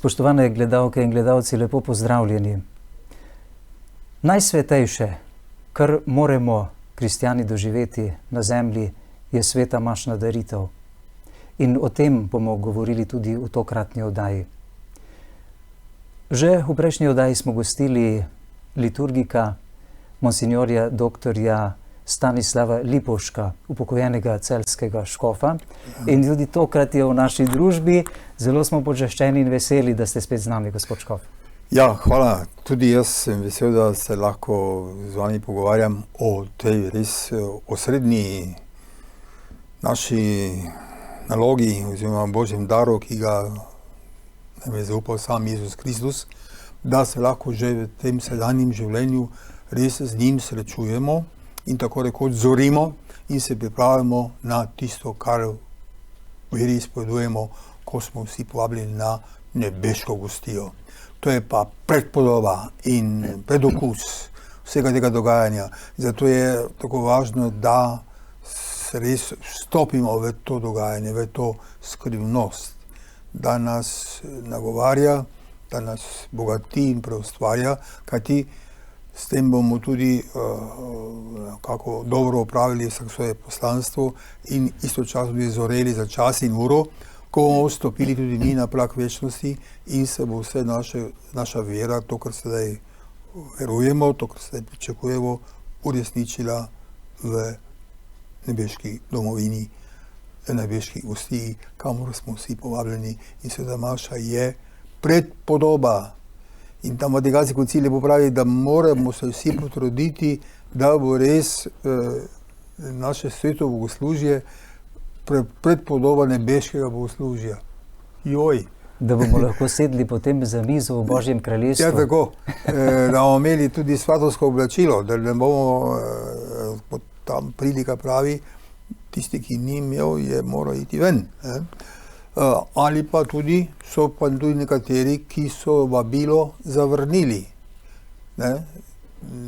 Spoštovane gledalke in gledalci, lepo pozdravljeni. Najsvetejše, kar moramo kristjani doživeti na zemlji, je sveta mašna daritev. In o tem bomo govorili tudi v tokratni oddaji. Že v prejšnji oddaji smo gostili liturgika, monsinjorja doktorja Stanislava Lipovška, upokojenega celjskega škofa. In tudi tokrat je v naši družbi. Zelo smo počaščeni in veseli, da ste spet z nami, gospod škof. Ja, hvala. Tudi jaz sem vesel, da se lahko z vami pogovarjam o tej res osrednji naši nalogi oziroma Božjem daru, ki ga nam je zaupal sam Jezus Kristus, da se lahko že v tem sedanjem življenju res z njim srečujemo in tako rekoč zorimo in se pripravimo na tisto, kar v veri izpovedujemo, ko smo vsi povabljeni na nebeško gostijo. To je pa predpodoba in predokus vsega tega dogajanja. Zato je tako važno, da se res vstopimo v to dogajanje, v to skrivnost, da nas nagovarja, da nas bogati in preustvarja, kajti s tem bomo tudi kako dobro opravili vsak svoje poslanstvo in istočasno tudi zoreli za čas in uro, ko bomo vstopili tudi mi na prag večnosti in se bo vse naša vera, to, kar sedaj verujemo, to, kar sedaj pričakujemo, uresničila v nebeški domovini, v nebeški gostiji, kamor smo vsi povabljeni. In seveda maša je predpodoba. In tam Vatikanski koncil lepo pravi, da moramo se vsi potruditi, da bo res naše sveto bogoslužje predpodoba nebeškega bogoslužja. Joj! Da bomo lahko sedli potem za mizo v Božjem kraljestvu. Ja, tako. Da bomo imeli tudi svatovsko oblačilo, da ne bomo, tam prilika pravi, tisti, ki ni imel, je moral iti ven. Ali pa tudi, so pa tudi nekateri, ki so vabilo zavrnili.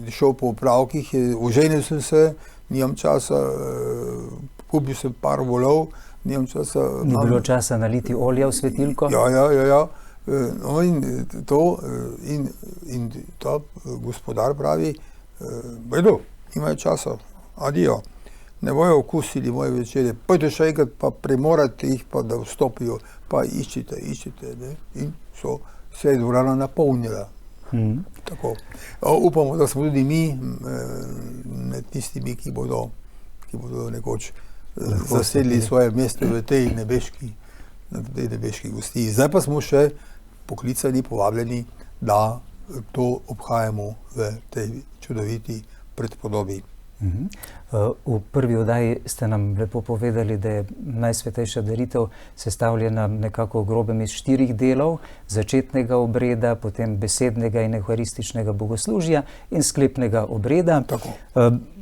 Šel po opravkih, oženil sem se, nimam časa, kupil sem par volov, nimam časa. Ni bilo časa naliti olja v svetilko? Ja. No in ta gospodar pravi, bedo, nimajo časa, adijo. Ne bojo okusili moje večere, pojte še enkrat pa premorate jih, pa da vstopijo, pa iščite. Ne? In se je dvorana napolnila. Tako. Upamo, da smo tudi mi med tistimi, ki bodo nekoč zasedli svoje mesto v tej nebeški gostiji. Zdaj pa smo še poklicani, povabljeni, da to obhajamo v tej čudoviti predpodobi. V prvi oddaji ste nam lepo povedali, da je najsvetejša daritev sestavljena nekako v grobem iz 4 delov, začetnega obreda, potem besednega in evharističnega bogoslužja in sklepnega obreda. Tako.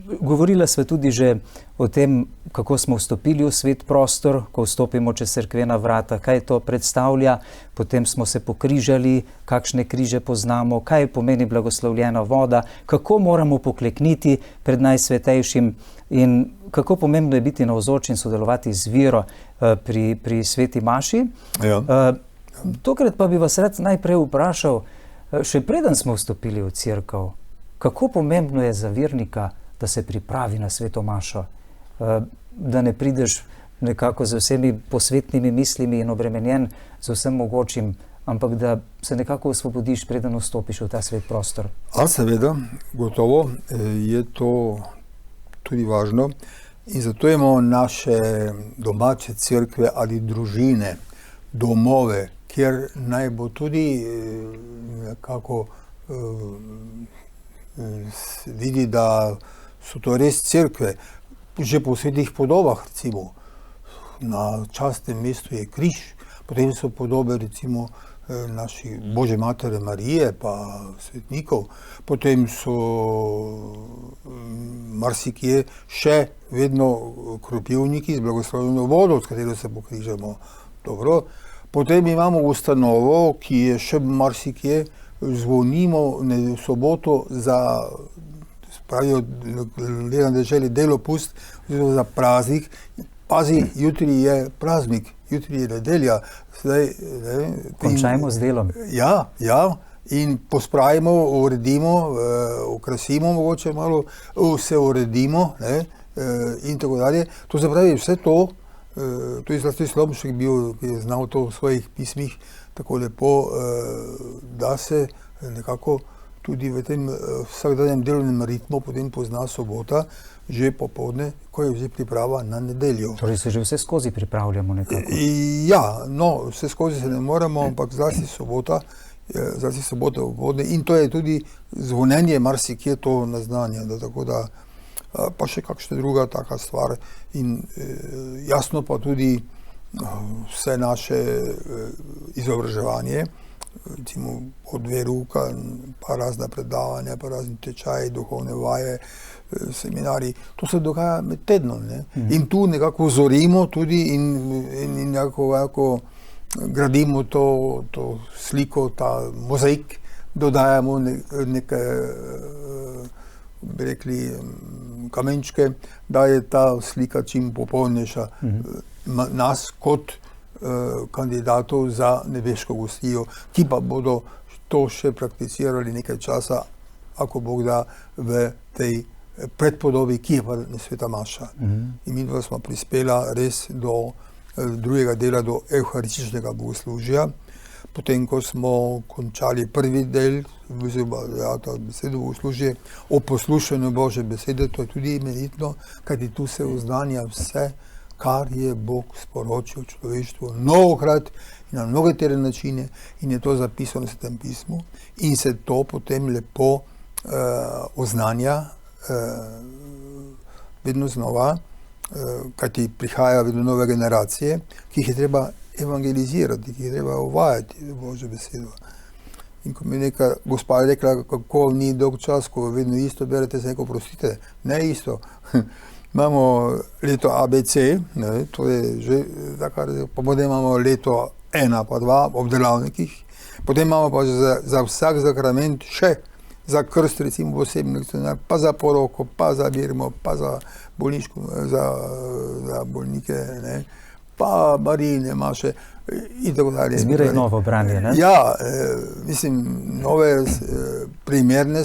Govorila sva tudi že o tem, kako smo vstopili v svet prostor, ko vstopimo čez cerkvena vrata, kaj to predstavlja, potem smo se pokrižali, kakšne križe poznamo, kaj pomeni blagoslovljena voda, kako moramo poklekniti pred najsvetejšim in kako pomembno je biti navzoč in sodelovati z vero pri sveti maši. Ja. Tokrat pa bi vas rad najprej vprašal, še preden smo vstopili v cerkev, kako pomembno je za vernika, da se pripravi na sveto mašo, da ne prideš nekako z vsemi posvetnimi mislimi in obremenjen z vsem mogočim, ampak da se nekako osvobodiš, preden vstopiš v ta svet prostor. A seveda, gotovo je to tudi važno in zato imamo naše domače cerkve ali družine, domove, kjer naj bo tudi nekako vidi, da so to res cerkve, že po svetih podobah, recimo, na častnem mestu je križ, potem so podobe, recimo, naši Božje matere Marije, pa svetnikov, potem so marsikje še vedno kropivniki z blagoslovljeno vodo, s katero se pokrižamo. Dobro. Potem imamo ustanovo, ki je še marsikje, zvonimo v soboto za, pravijo, na deželi delopust, za praznik. Pazi, jutri je praznik, jutri je nedelja. Zdaj, končajmo z delom. Ja, in pospravimo, uredimo, okrasimo mogoče malo, se uredimo, ne, in tako dalje. To se pravi, vse to, tudi Zlatko Slomšek bil, ki je znal to v svojih pismih tako lepo, da se nekako tudi v tem vsakdanjem delovnem ritmu potem pozna sobota, že popoldne, ko je že priprava na nedeljo. Torej se že vse skozi pripravljamo nekako. Ja, no, vse skozi se ne moremo, ampak zlasti sobota popoldne, in to je tudi zvonjenje marsikje to naznanja, da tako da pa še kakšna druga taka stvar in jasno pa tudi vse naše izobraževanje, recimo od verouka, pa razna predavanja, pa razni tečaji, duhovne vaje, seminarji, to se dogaja med tednom, ne? In tu nekako vzorimo tudi in nekako gradimo to sliko, ta mozaik, dodajamo neke, bi rekli, kamenčke, da je ta slika čim popolnejša nas kot kandidatov za nebeško gostijo, ki pa bodo to še prakticirali nekaj časa, ako Bog da, v tej predpodobi, ki je pa sveta maša. In mi dva smo prispela res do drugega dela, do evharističnega bogoslužja. Potem, ko smo končali prvi del, ta besedo bogoslužje, o poslušanju Božje besede, to je tudi imenitno, kajti tu se oznanja vse, kar je Bog sporočil človeštvu mnogokrat in na mnogotere načine, in je to zapisano v Svetem pismu, in se to potem lepo oznanja vedno znova, kajti prihajajo vedno nove generacije, ki jih je treba evangelizirati, ki jih je treba uvajati v Božjo besedo. In ko mi neka gospa je rekla, kako ni dolg čas, ko vedno isto berete, se neko prostite, ne isto. Imamo leto ABC, ne, to je že, pa potem imamo leto 1 pa 2 ob delavnikih, potem imamo pa za vsak zakrament še za krst, recimo posebno, pa za poroko, pa za birmo, pa za bolniško, za bolnike, ne, pa Marijine maše in tako dalje. Zmeraj novo branje, ne? Ja, mislim, nove primerne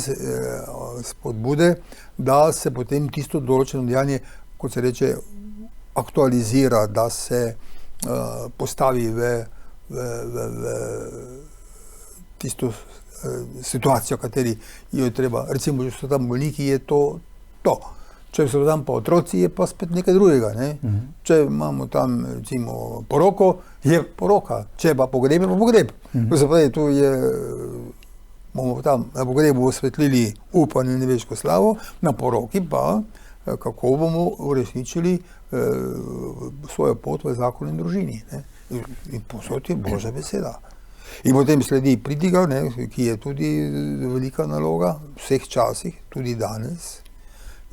spodbude, da se potem tisto določeno dejanje, kot se reče, aktualizira, da se postavi v tisto situacijo, kateri jo je treba. Recimo, če so tam bolniki, je to. Če so tam pa otroci, je pa spet nekaj drugega, ne? Če imamo tam, recimo, poroko, je poroka. Če pa pogreb, je pa pogreb. To se pravi, tu je, bomo tam na pogrebu osvetlili upanje in nebeško slavo, na poroki pa, kako bomo uresničili svojo pot v zakon in družini, ne? In povsod je Božja beseda. In potem sledi pridiga, ne, ki je tudi velika naloga v vseh časih, tudi danes.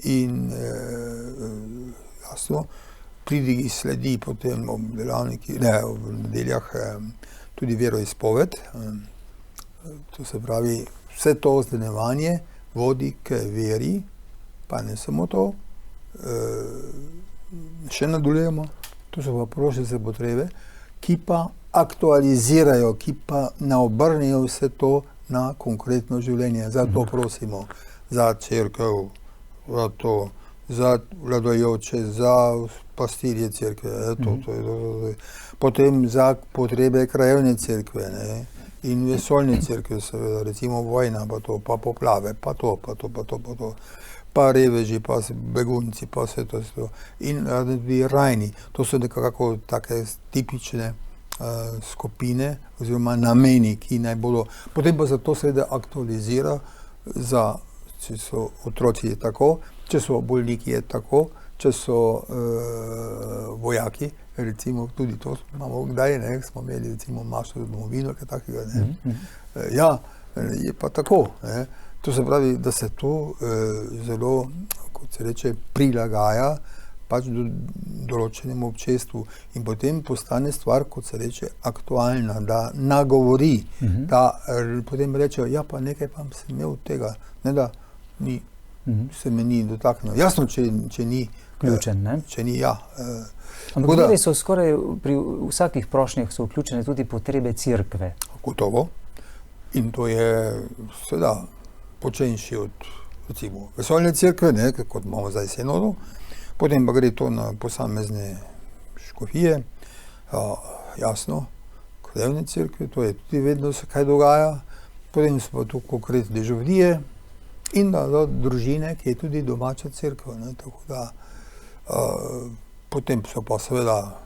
In jasno, pridigi sledi potem ob nedeljah tudi veroizpoved. To se pravi, vse to ozdenevanje vodi k veri, pa ne samo to, še nadaljujemo, to so pa prošnje potrebe, ki pa aktualizirajo, ki pa naobrnejo vse to na konkretno življenje. Zato prosimo za cerkev, za to, za vladajoče, za pastirje cerkve, potem za potrebe krajevne cerkve, ne? In vesoljne cerkve, seveda, recimo vojna, pa to, pa poplave, pa to, pa reveži, pa begunci, pa vse to. In tudi rajni. To so nekako take tipične skupine oziroma nameni, ki naj bodo. Potem pa se to seveda aktualizira za, če so otroci je tako, če so bolniki je tako, če so vojaki, recimo tudi to imamo kdaj, ne, smo imeli recimo mašo za domovino, kaj takega, ne. Ja, je pa tako, ne. To se pravi, da se to zelo, kot se reče, prilagaja pač določenemu občestvu in potem postane stvar, kot se reče, aktualna, da nagovori, da potem rečejo, ja, pa nekaj pa sem imel tega, ne da se me ni dotaknilo. Jasno, če ni vključen, ne? Če ni, ja. Ampak tudi so skoraj pri vsakih prošnjah so vključene tudi potrebe cerkve. Gotovo. In to je seveda počenši od recimo vesoljne cerkve, ne, kot imamo zdaj sinodo, potem pa gre to na posamezne škofije, jasno, krajevne cerkve, to je tudi vedno se kaj dogaja, potem so pa tu konkretne dežurnije in do družine, ki je tudi domača cerkev, ne, tako da potem so pa seveda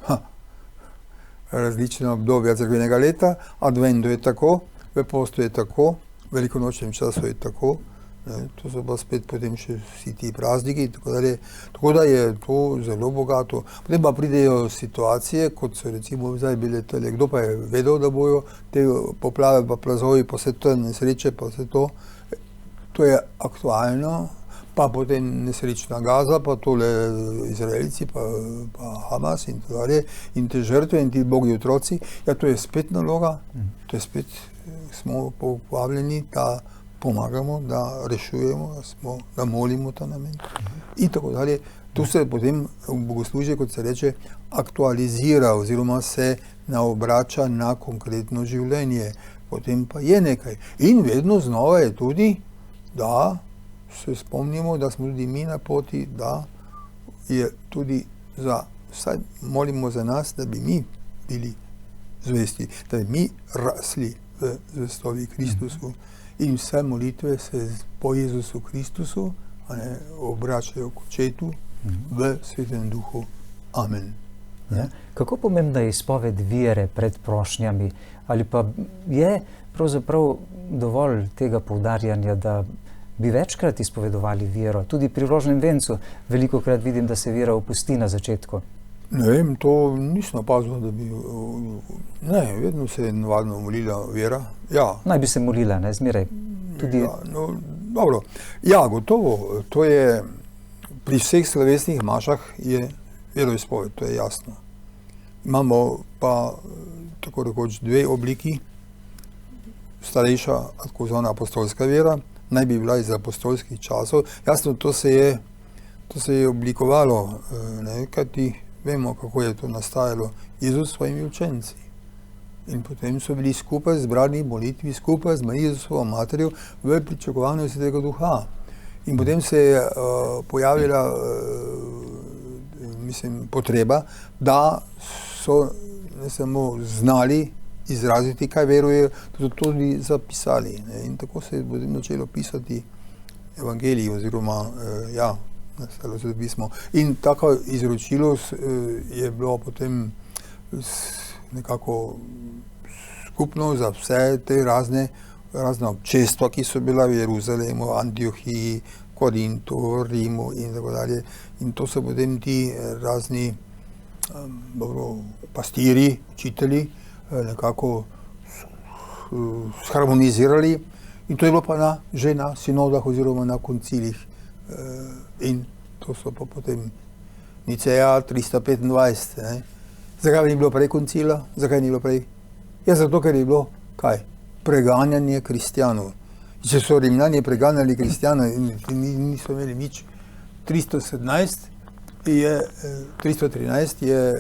različne obdobja cerkvenega leta, adventu je tako, v postu je tako, v velikonočnem času je tako, ne, to so pa spet potem še vsi ti prazniki, tako da je to zelo bogato. Potem pa pridejo situacije, kot so recimo zdaj bile tele, kdo pa je vedel, da bojo te poplave, pa plazovi, pa vse to nesreče, pa vse to, to je aktualno, pa potem nesrečna Gaza, pa tole Izraelci, pa Hamas in tako dalje, in te žrtve in ti bogi otroci, ja, to je spet naloga, to je spet, smo povabljeni, da pomagamo, da rešujemo, da molimo ta namen in tako dalje. Tu se potem bogoslužje, kot se reče, aktualizira oziroma se naobrača na konkretno življenje. Potem pa je nekaj. In vedno znova je tudi, da se spomnimo, da smo tudi mi na poti, da je tudi vsaj molimo za nas, da bi mi bili zvesti, da bi mi rasli v zvestobi Kristusu. In vse molitve se po Jezusu Kristusu obračajo k Očetu v Svetem Duhu. Amen. Ja. Kako pomembna je izpoved vere pred prošnjami? Ali pa je pravzaprav dovolj tega poudarjanja, da bi večkrat izpovedovali vero? Tudi pri rožnem vencu velikokrat vidim, da se vera opusti na začetku. Ne vem, to nisem opazil, da bi... Ne, vedno se je navadno molila vera. Ja. Naj bi se molila, ne, zmeraj. Tudi... Ja, no, dobro. Ja, gotovo. To je pri vseh slovesnih mašah je veroizpoved, to je jasno. Imamo pa tako rekoč dve obliki. Starejša, tako zvana apostolska vera, naj bi bila iz apostolskih časov. Jasno, to se je oblikovalo, ne, kajti vemo, kako je to nastajalo. Jezus s svojimi učenci. In potem so bili skupaj zbrani v molitvi, skupaj z Marijo materjo v pričakovanju Svetega Duha. In potem se je pojavila potreba, da so ne samo znali izraziti, kaj verujejo, da so tudi zapisali. Ne? In tako se je potem začelo pisati evangelij oziroma nastalo se pismo. In tako izročilo je bilo potem nekako skupno za vse te razna občestva, ki so bila v Jeruzalemu, Antiohiji, Korintu, Rimu in tako dalje. In to so potem ti razni pastiri, učitelji nekako harmonizirali. In to je bilo pa že na sinodah oziroma na koncilih. In to so pa potem Niceja 325. Ne? Zakaj ni bilo prej koncila? Zakaj ni bilo prej? Ja, zato, ker je bilo, kaj? Preganjanje kristjanov. Če so Rimljani preganjali kristjane in niso imeli nič. 313 je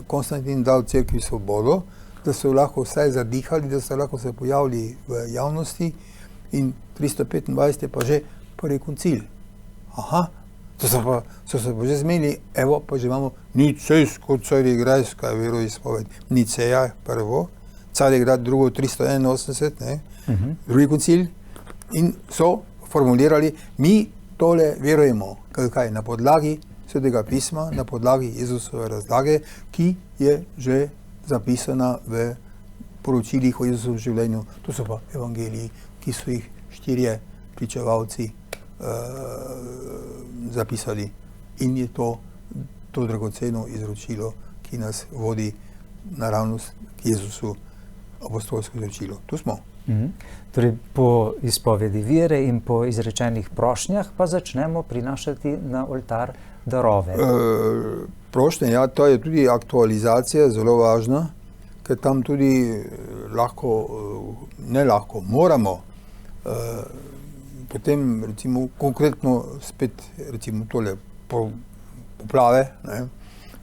Konstantin dal cerkvi svobodo, da so lahko vsaj zadihali, da so lahko se pojavili v javnosti, in 325 je pa že prvi koncil. Aha, so se pa že zmenili, evo, pa že imamo Nicejsko carigrajska veroizpoved. Niceja prvo, Carigrad drugo 381, ne, drugi koncil, in so formulirali, mi tole verujemo, kaj, na podlagi Svetega pisma, na podlagi Jezusove razlage, ki je že zapisana v poročilih o Jezusovem življenju. To so pa evangeliji, ki so jih 4 pričevalci zapisali. In je to dragoceno izročilo, ki nas vodi naravnost k Jezusu, apostolsko izročilo. Tu smo. Torej, po izpovedi vere in po izrečenih prošnjah pa začnemo prinašati na oltar darove. Prošnje, ja, to je tudi aktualizacija, zelo važna, ker tam tudi moramo potem, recimo, konkretno spet, recimo tole poplave, ne,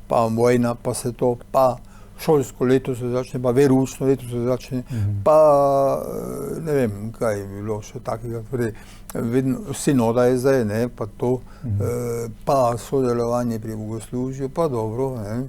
pa vojna, pa se to, pa šolsko leto se začne, pa veroučno leto se začne, pa ne vem, kaj je bilo še takega, torej vedno sinoda je zdaj, ne, pa to, pa sodelovanje pri bogoslužju, pa dobro, ne.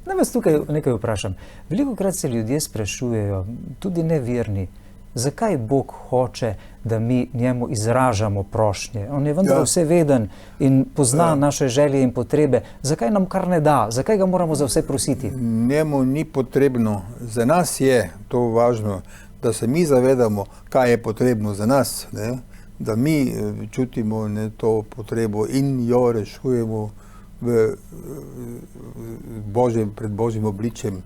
Naj vas tukaj nekaj vprašam. Velikokrat se ljudje sprašujejo, tudi neverni, zakaj Bog hoče, da mi njemu izražamo prošnje? On je vendar vseveden in pozna naše želje in potrebe. Zakaj nam kar ne da? Zakaj ga moramo za vse prositi? Njemu ni potrebno. Za nas je to važno, da se mi zavedamo, kaj je potrebno za nas, ne? Da mi čutimo to potrebo in jo rešujemo pred Božjim obličjem.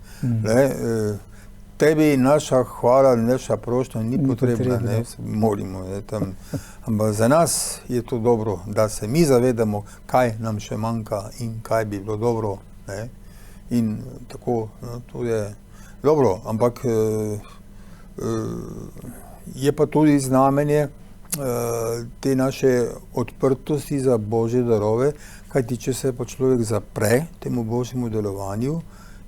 Tebi naša hvala, naša prošnja ni potrebna, ne, molimo, ne, tam. Ampak za nas je to dobro, da se mi zavedamo, kaj nam še manjka in kaj bi bilo dobro, ne. In tako, no, to je dobro, ampak je pa tudi znamenje te naše odprtosti za Božje darove, kajti če se pa človek zapre temu Božjemu delovanju,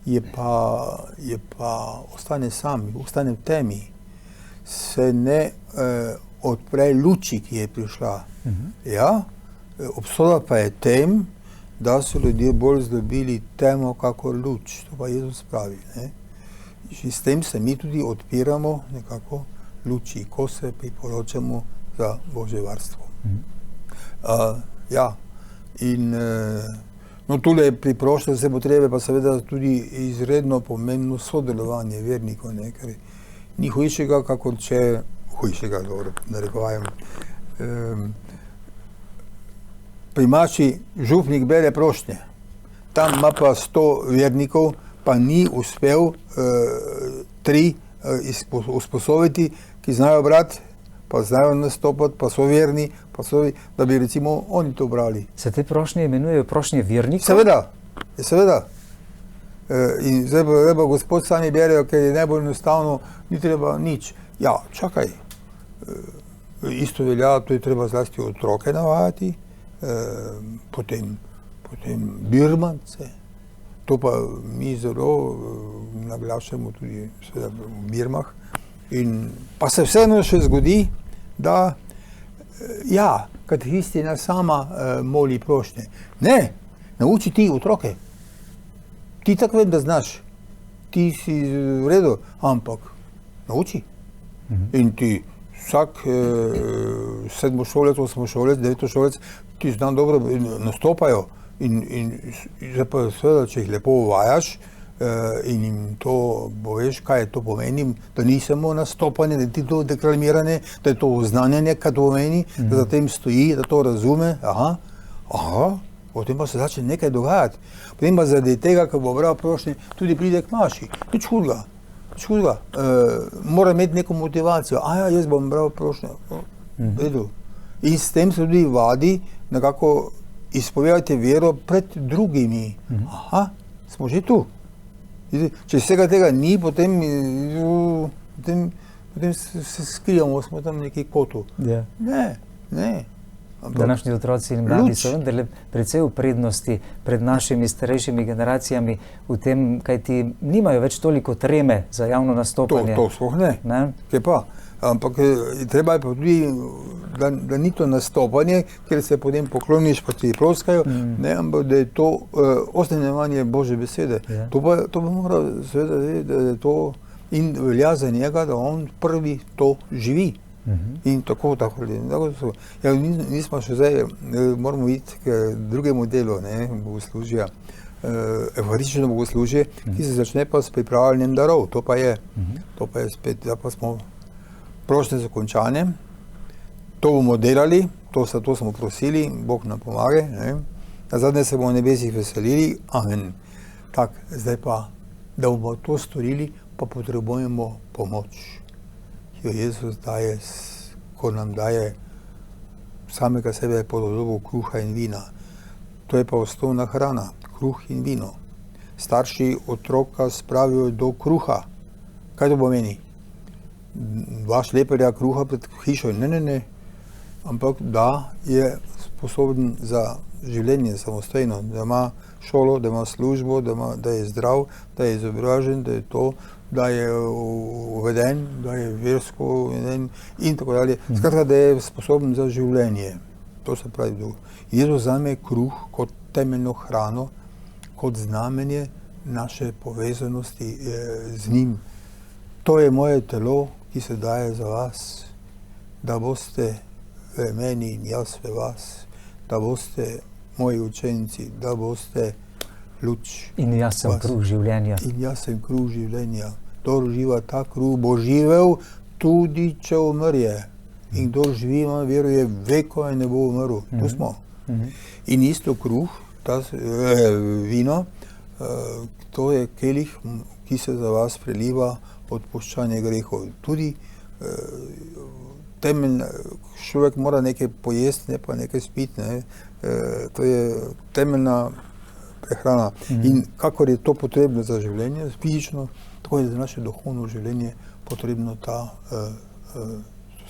je pa ostane sam, ostane v temi, se ne odpre luči, ki je prišla. Ja, obsoda pa je tem, da so ljudje bolj zdobili temo kakor luč, to pa Jezus pravi, ne. In s tem se mi tudi odpiramo nekako luči, ko se priporočamo za Božje varstvo. Ja, in no, tule pri prošnji za potrebe pa seveda tudi izredno pomembno sodelovanje vernikov, ne, ker ni hujšega, kakor če hujšega, dobro, narekovajem. Pri maši župnik bere prošnje, tam ima pa 100 vernikov, pa ni uspel 3 usposobiti, ki znajo brati, pa znajo nastopati, pa so verni, pa so, da bi recimo oni to brali. Se te prošnje imenujejo prošnje vernikov? Seveda, seveda. In zdaj pa Gospod sami berejo, ker je najbolj enostavno, ni treba nič. Ja, čakaj, isto velja, to je treba zlasti otroke navajati, potem birmance, to pa mi zelo naglašamo tudi seveda v Birmah. In pa se vseeno še zgodi, da ja, katechistina sama moli prošnje. Ne, nauči ti otroke. Ti tako vem, da znaš. Ti si v redu, ampak nauči. In ti vsak sedmošolec, osmošolec, devetošolec, ti zna dobro nastopajo. In pa seveda, če jih lepo uvajaš, in jim to poveš, kaj to pomeni, da ni samo nastopanje, da ti to deklamiranje, da je to oznanjanje, kaj to pomeni, da za tem stoji, da to razume, potem pa se začne nekaj dogajati. Potem pa zaradi tega, ko bo bral prošnje, tudi pride k maši. Nič hudega. Mora imeti neko motivacijo. Jaz bom bral prošnjo. In s tem se tudi vadi nekako izpovedati vero pred drugimi. Smo že tu. Če vsega tega ni, potem se skrijamo, smo tam v neki kotu. Ja. Ne. Današnji otroci in mladi so vendarle precej v prednosti pred našimi starejšimi generacijami v tem, kajti nimajo več toliko treme za javno nastopanje. To sploh ne. Kaj pa? Ampak treba je pa tudi, da ni to nastopanje, ker se potem pokloniš, pa ti ploskajo, ne, ampak da je to osnevanje Božje besede. Ja. To pa mora seveda vedeti, da je to in velja za njega, da on prvi to živi. In tako. Ja, nismo še zdaj, moramo iti k drugemu delu, ne, bogoslužja, evharistično bogoslužje, ki se začne pa s pripravljanjem darov. To pa je spet, da pa smo prošnje za končanje. To bomo delali, to smo prosili, Bog nam pomaga, ne. Nazadnje se bomo v nebesih veselili, amen. Tak, zdaj pa, da bomo to storili, pa potrebujemo pomoč. Jo Jezus daje, ko nam daje samega sebe podobo kruha in vina. To je pa osnovna hrana, kruh in vino. Starši otroka spravijo do kruha. Kaj to pomeni? 2 šleperja kruha pred hišo? Ne. Ampak da je sposoben za življenje samostojno, da ima šolo, da ima službo, da je zdrav, da je izobražen, da je to, da je uveden, da je versko uveden in tako dalje. Skratka, da je sposoben za življenje. To se pravi, Jezus zame kruh kot temeljno hrano, kot znamenje naše povezanosti z njim. To je moje telo, ki se daje za vas, da boste v meni in jaz v vas, da boste moji učenci, da boste luč. In jaz sem kruh življenja. In jaz sem kruh življenja. Kdor uživa ta kruh, bo živel tudi, če umrje. In kdor živi, veruje, veko in ne bo umrl. Tu smo. In isto kruh, ta vino, to je kelih, ki se za vas preliva odpuščanje grehov. Tudi temeljna, človek mora nekaj pojesti, ne pa nekaj spiti, ne. To je temeljna prehrana. In kakor je to potrebno za življenje, fizično, tako je za naše duhovno življenje potrebno ta,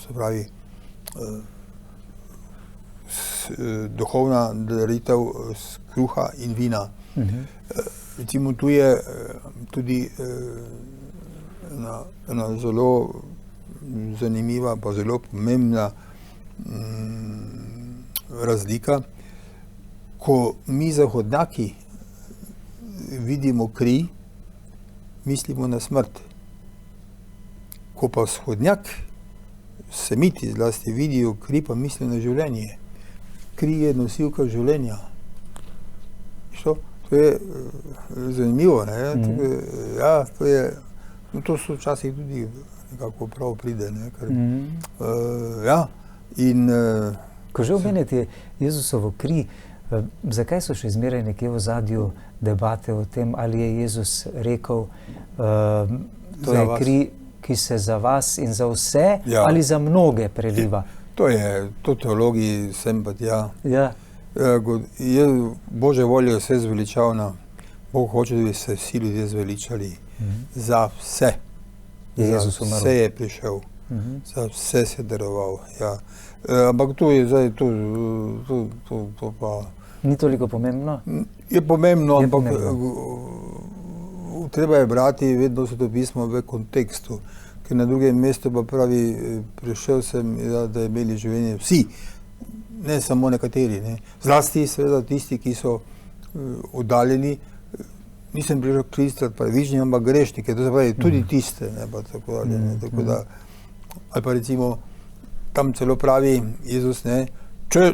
se pravi, duhovna daritev kruha in vina. Recimo tu je tudi ena zelo zanimiva pa zelo pomembna razlika. Ko mi zahodnjaki vidimo kri, mislimo na smrt. Ko pa vzhodnjak, semiti zlasti, vidijo kri, pa mislijo na življenje. Kri je nosilka življenja. Što? To je zanimivo, ne? Ja, to je, no to so včasih tudi nekako prav pride, ne? Ker, ja, in ko že omenjate Jezusovo kri, zakaj so še zmeraj nekje v ozadju debate o tem, ali je Jezus rekel, to je kri, ki se za vas in za vse, ja, ali za mnoge preliva? To je, to teologiji sem pa tja. Ja. Je Božja volja vse zveličavna. Bog hoče, da bi se vsi ljudje zveličali. Za vse. Jezus umrl. Za vse je prišel. Za vse se je daroval. Ja. Ampak to je zdaj, to pa... Ni toliko pomembno? Je pomembno, ampak treba je brati vedno Sveto pismo v kontekstu, ker na drugem mestu pa pravi, prišel sem, da imeli življenje vsi, ne samo nekateri, ne. Zlasti seveda tisti, ki so oddaljeni, nisem prišel kristati pravični, ampak grešnike, to se pravi tudi tiste, ne, pa tako dalje, ne, tako da, ali pa recimo, tam celo pravi Jezus, ne, če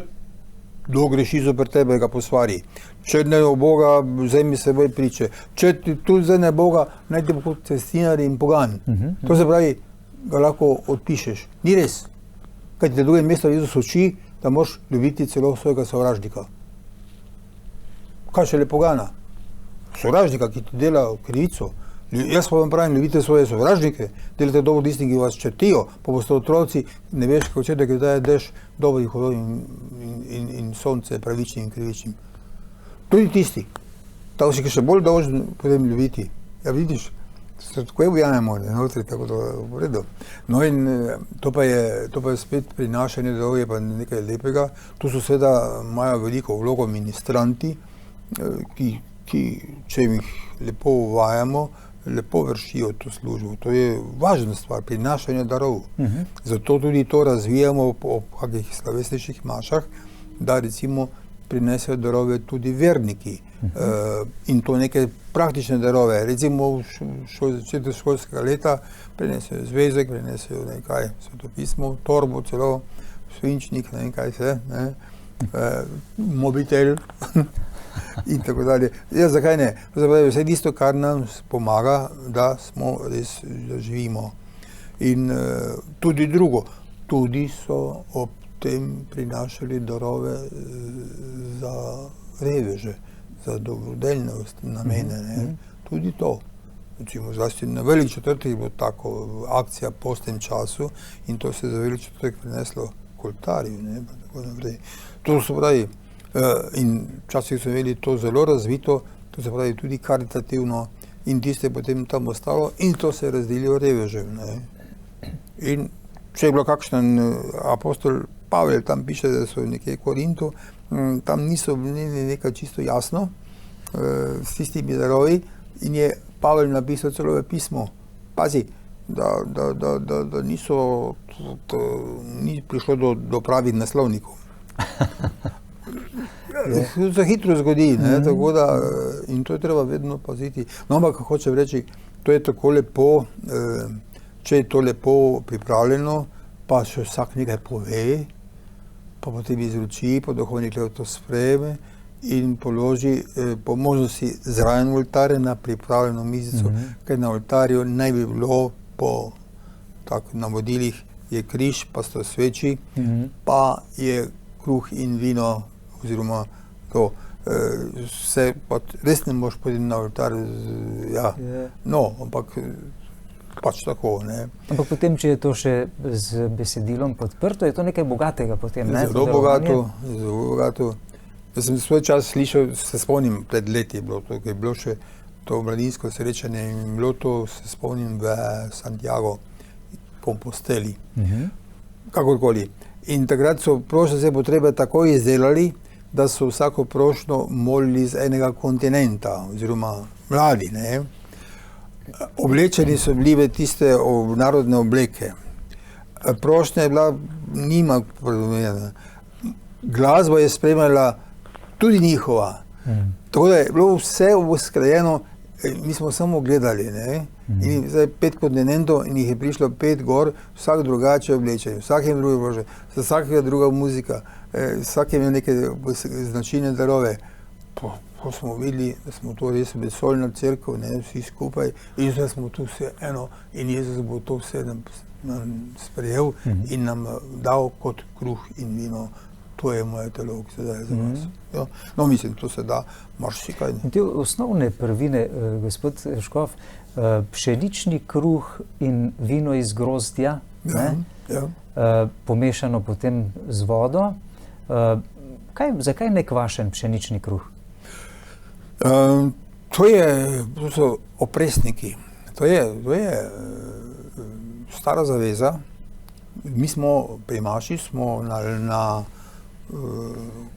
kdo greši zoper tebe, ga posvari. Če ne o Boga, vzemi s seboj priče. Če ti tudi zdaj ne Boga, naj te bo kot cestinar in pogan. To se pravi, ga lahko odpišeš. Ni res. Kaj ti na drugem mestu Jezus uči, da moraš ljubiti celo svojega sovražnika. Kaj šele pogana? Sovražnika, ki ti dela krivico. Jaz pa vam pravim, ljubite svoje sovražnike, delate dobro tistim, ki vas črtijo, pa boste otroci, ne veš, kako čete, ker daje dež dobrih hodov in sonce pravičnim in krivičnim. Tudi tisti. Tako si še bolj dolžen potem ljubiti. Ja, vidiš, se tako je ujamemo, notri, tako da v redu. No in to pa je spet prinašanje, da je pa nekaj lepega. Tu so seveda imajo veliko vlogo ministranti, ki če jih lepo uvajamo, lepo vršijo to službo. To je važna stvar, prinašanje darov. Zato tudi to razvijamo po kakih slovesnejših mašah, da recimo prinesejo darove tudi verniki. In to neke praktične darove. Recimo v začetku šolskega leta prinesejo zvezek, prinesejo nekaj svetopismo, torbo, celo svinčnik, ne vem kaj se, ne, mobitel. In tako dalje. Ja, zakaj ne? Vse tisto, kar nam pomaga, da smo res, da živimo. In tudi drugo, tudi so ob tem prinašali darove za reveže, za dobrodelne namene, ne? Tudi to. Recimo, zlasti na Velik četrtek bo tako akcija po tem času in to se za Velik četrtek prineslo k oltarju, ne? Pa tako naprej. To se pravi, in včasih so imeli to zelo razvito, to se pravi tudi karitativno in tiste potem tam ostalo in to se razdelijo revežem, ne. In če je bilo kakšen apostol Pavel tam piše, da so nekje v Korintu, tam niso bili nekaj čisto jasno s tistimi darovi in je Pavel napisal celo v pismo. Pazi, da niso, ni prišlo do pravih naslovnikov. To se hitro zgodi, ne, tako da, in to je treba vedno paziti. No, ampak hočem reči, to je tako lepo, če je to lepo pripravljeno, pa še vsak nekaj pove, pa potem izroči, po duhovni klev to sprejme in položi po možnosti zraven oltarja na pripravljeno mizico, ker na oltarju naj bi bilo po navodilih je križ, pa sto sveči, pa je kruh in vino, oziroma to, se pa res ne moš potem na oltar, ja, no, ampak pač tako, ne. Ampak potem, če je to še z besedilom podprto, je to nekaj bogatega potem, ne? Zelo bogato. Jaz sem svoj čas slišal, se spomnim, pred leti je bilo to, ko je bilo še to mladinsko srečanje in bilo to, se spomnim, v Santiago, Composteli, kakorkoli. In takrat so prošnje za potrebe tako izdelali, da so vsako prošnjo molili z enega kontinenta, oziroma mladi, ne. Oblečeni so bili v tiste narodne obleke. Prošnja je bila njima predumljena. Glasba je spremljala tudi njihova. Tako da je bilo vse usklajeno, mi smo samo gledali, ne. In zdaj 5 kontinentov in jih je prišlo 5 gor, vsak drugače oblečen, vsak je druga prošnja, za vsakega druga muzika, vsak je imel neke značilne darove. Ko smo videli, da smo to res vesoljna cerkev, ne, vsi skupaj, in zdaj smo tu vse eno in Jezus bo to vse nam sprejel in nam dal kot kruh in vino. To je moje telo, ki se daje za vas. Ja. No, mislim, to se da marsikaj. In te osnovne prvine, gospod Škof, pšenični kruh in vino iz grozdja, pomešano potem z vodo. Zakaj nekvašen pšenični kruh? To so opresniki. To je stara zaveza. Mi smo pri maši, smo na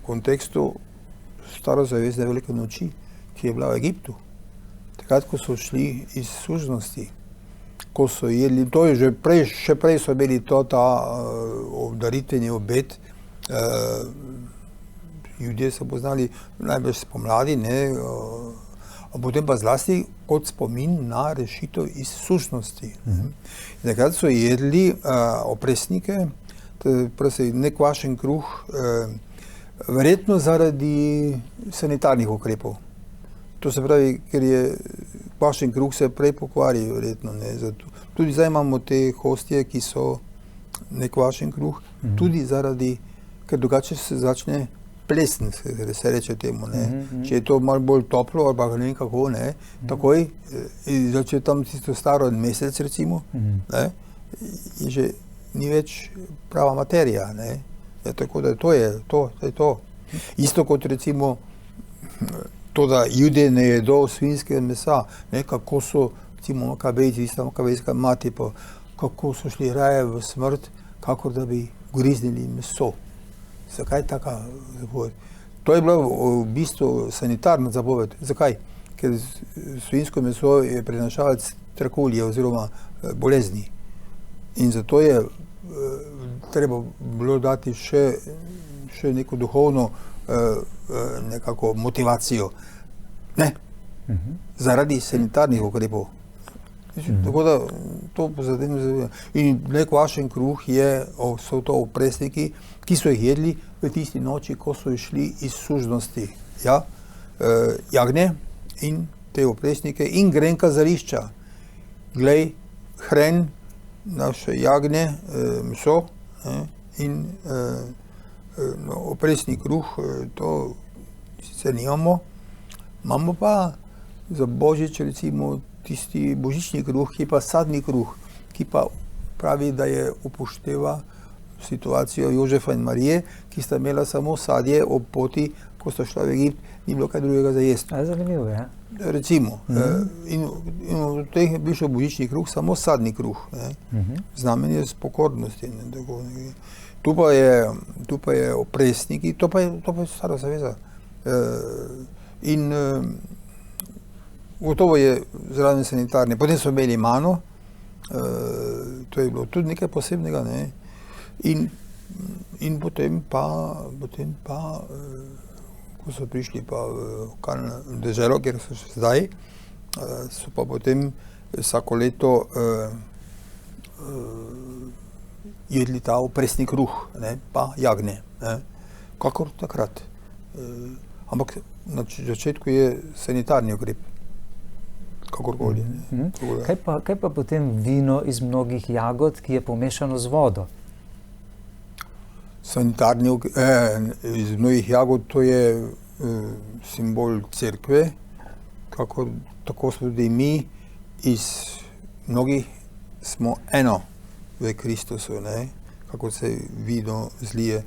kontekstu starozavezne velike noči, ki je bila v Egiptu. Takrat, ko so šli iz sužnosti, ko so jedli, to je še prej so imeli ta obdaritveni obed, ljudje so poznali najbolj spomladi, ne, a potem pa zlasti kot spomin na rešitev iz sužnosti. Takrat so jedli opresnike, nekvašen kruh, verjetno zaradi sanitarnih ukrepov. To se pravi, ker je kvašen kruh se prej pokvari, verjetno, ne, zato. Tudi zdaj imamo te hostje, ki so nekvašen kruh, tudi zaradi, ker drugače se začne plesn, se reče temu, ne. Če je to malo bolj toplo, ali pa ne vem kako, ne, takoj, če je tam tisto staro mesec, recimo, ne, je že ni več prava materija, ne. Ja, tako da to je to. Isto kot recimo to, da Judje ne jedo svinjskega mesa, ne, kako so, recimo Makabejci, ista Makabejska mati, pa kako so šli raje v smrt, kakor da bi griznili meso. Zakaj taka zapoved? To je bila v bistvu sanitarna zapoved. Zakaj? Ker svinjsko meso je prenašalec trakulje oziroma bolezni. In zato je treba bilo dati še neko duhovno nekako motivacijo. Ne, zaradi sanitarnih ukrepov. Tako da to pozadevno. In nekvašen kruh so to opresniki, ki so jih jedli v tisti noči, ko so išli iz sužnosti. Ja, jagnje in te opresnike in grenka zarišča. Glej, hren naše jagnje, meso in opresni kruh, to sicer nimamo. Imamo pa za Božič recimo tisti božični kruh, ki pa sadni kruh, ki pa pravi, da je upošteva situacijo Jožefa in Marije, ki sta imela samo sadje ob poti ko so šla v Egipt, ni bilo kaj drugega za jesti. Zanimivo, ja. Recimo, in v teh je bil še božični kruh, samo sadni kruh, znamenje s pokornosti. Tu pa je opresniki, to pa je stara zaveza. In gotovo je zraven sanitarni. Potem so imeli mano, to je bilo tudi nekaj posebnega, ne? In potem pa ko so prišli pa v deželo, kjer so še zdaj, so pa potem vsako leto jedli ta opresni kruh, ne, pa jagne, ne, kakor takrat. Ampak na začetku je sanitarni ukrep, kakorkoli. Kaj pa potem vino iz mnogih jagod, ki je pomešano z vodo? Sanitarni iz mnogih jagod, to je simbol cerkve, tako smo tudi mi, iz mnogih smo eno v Kristusu, ne? Kako se vino zlije.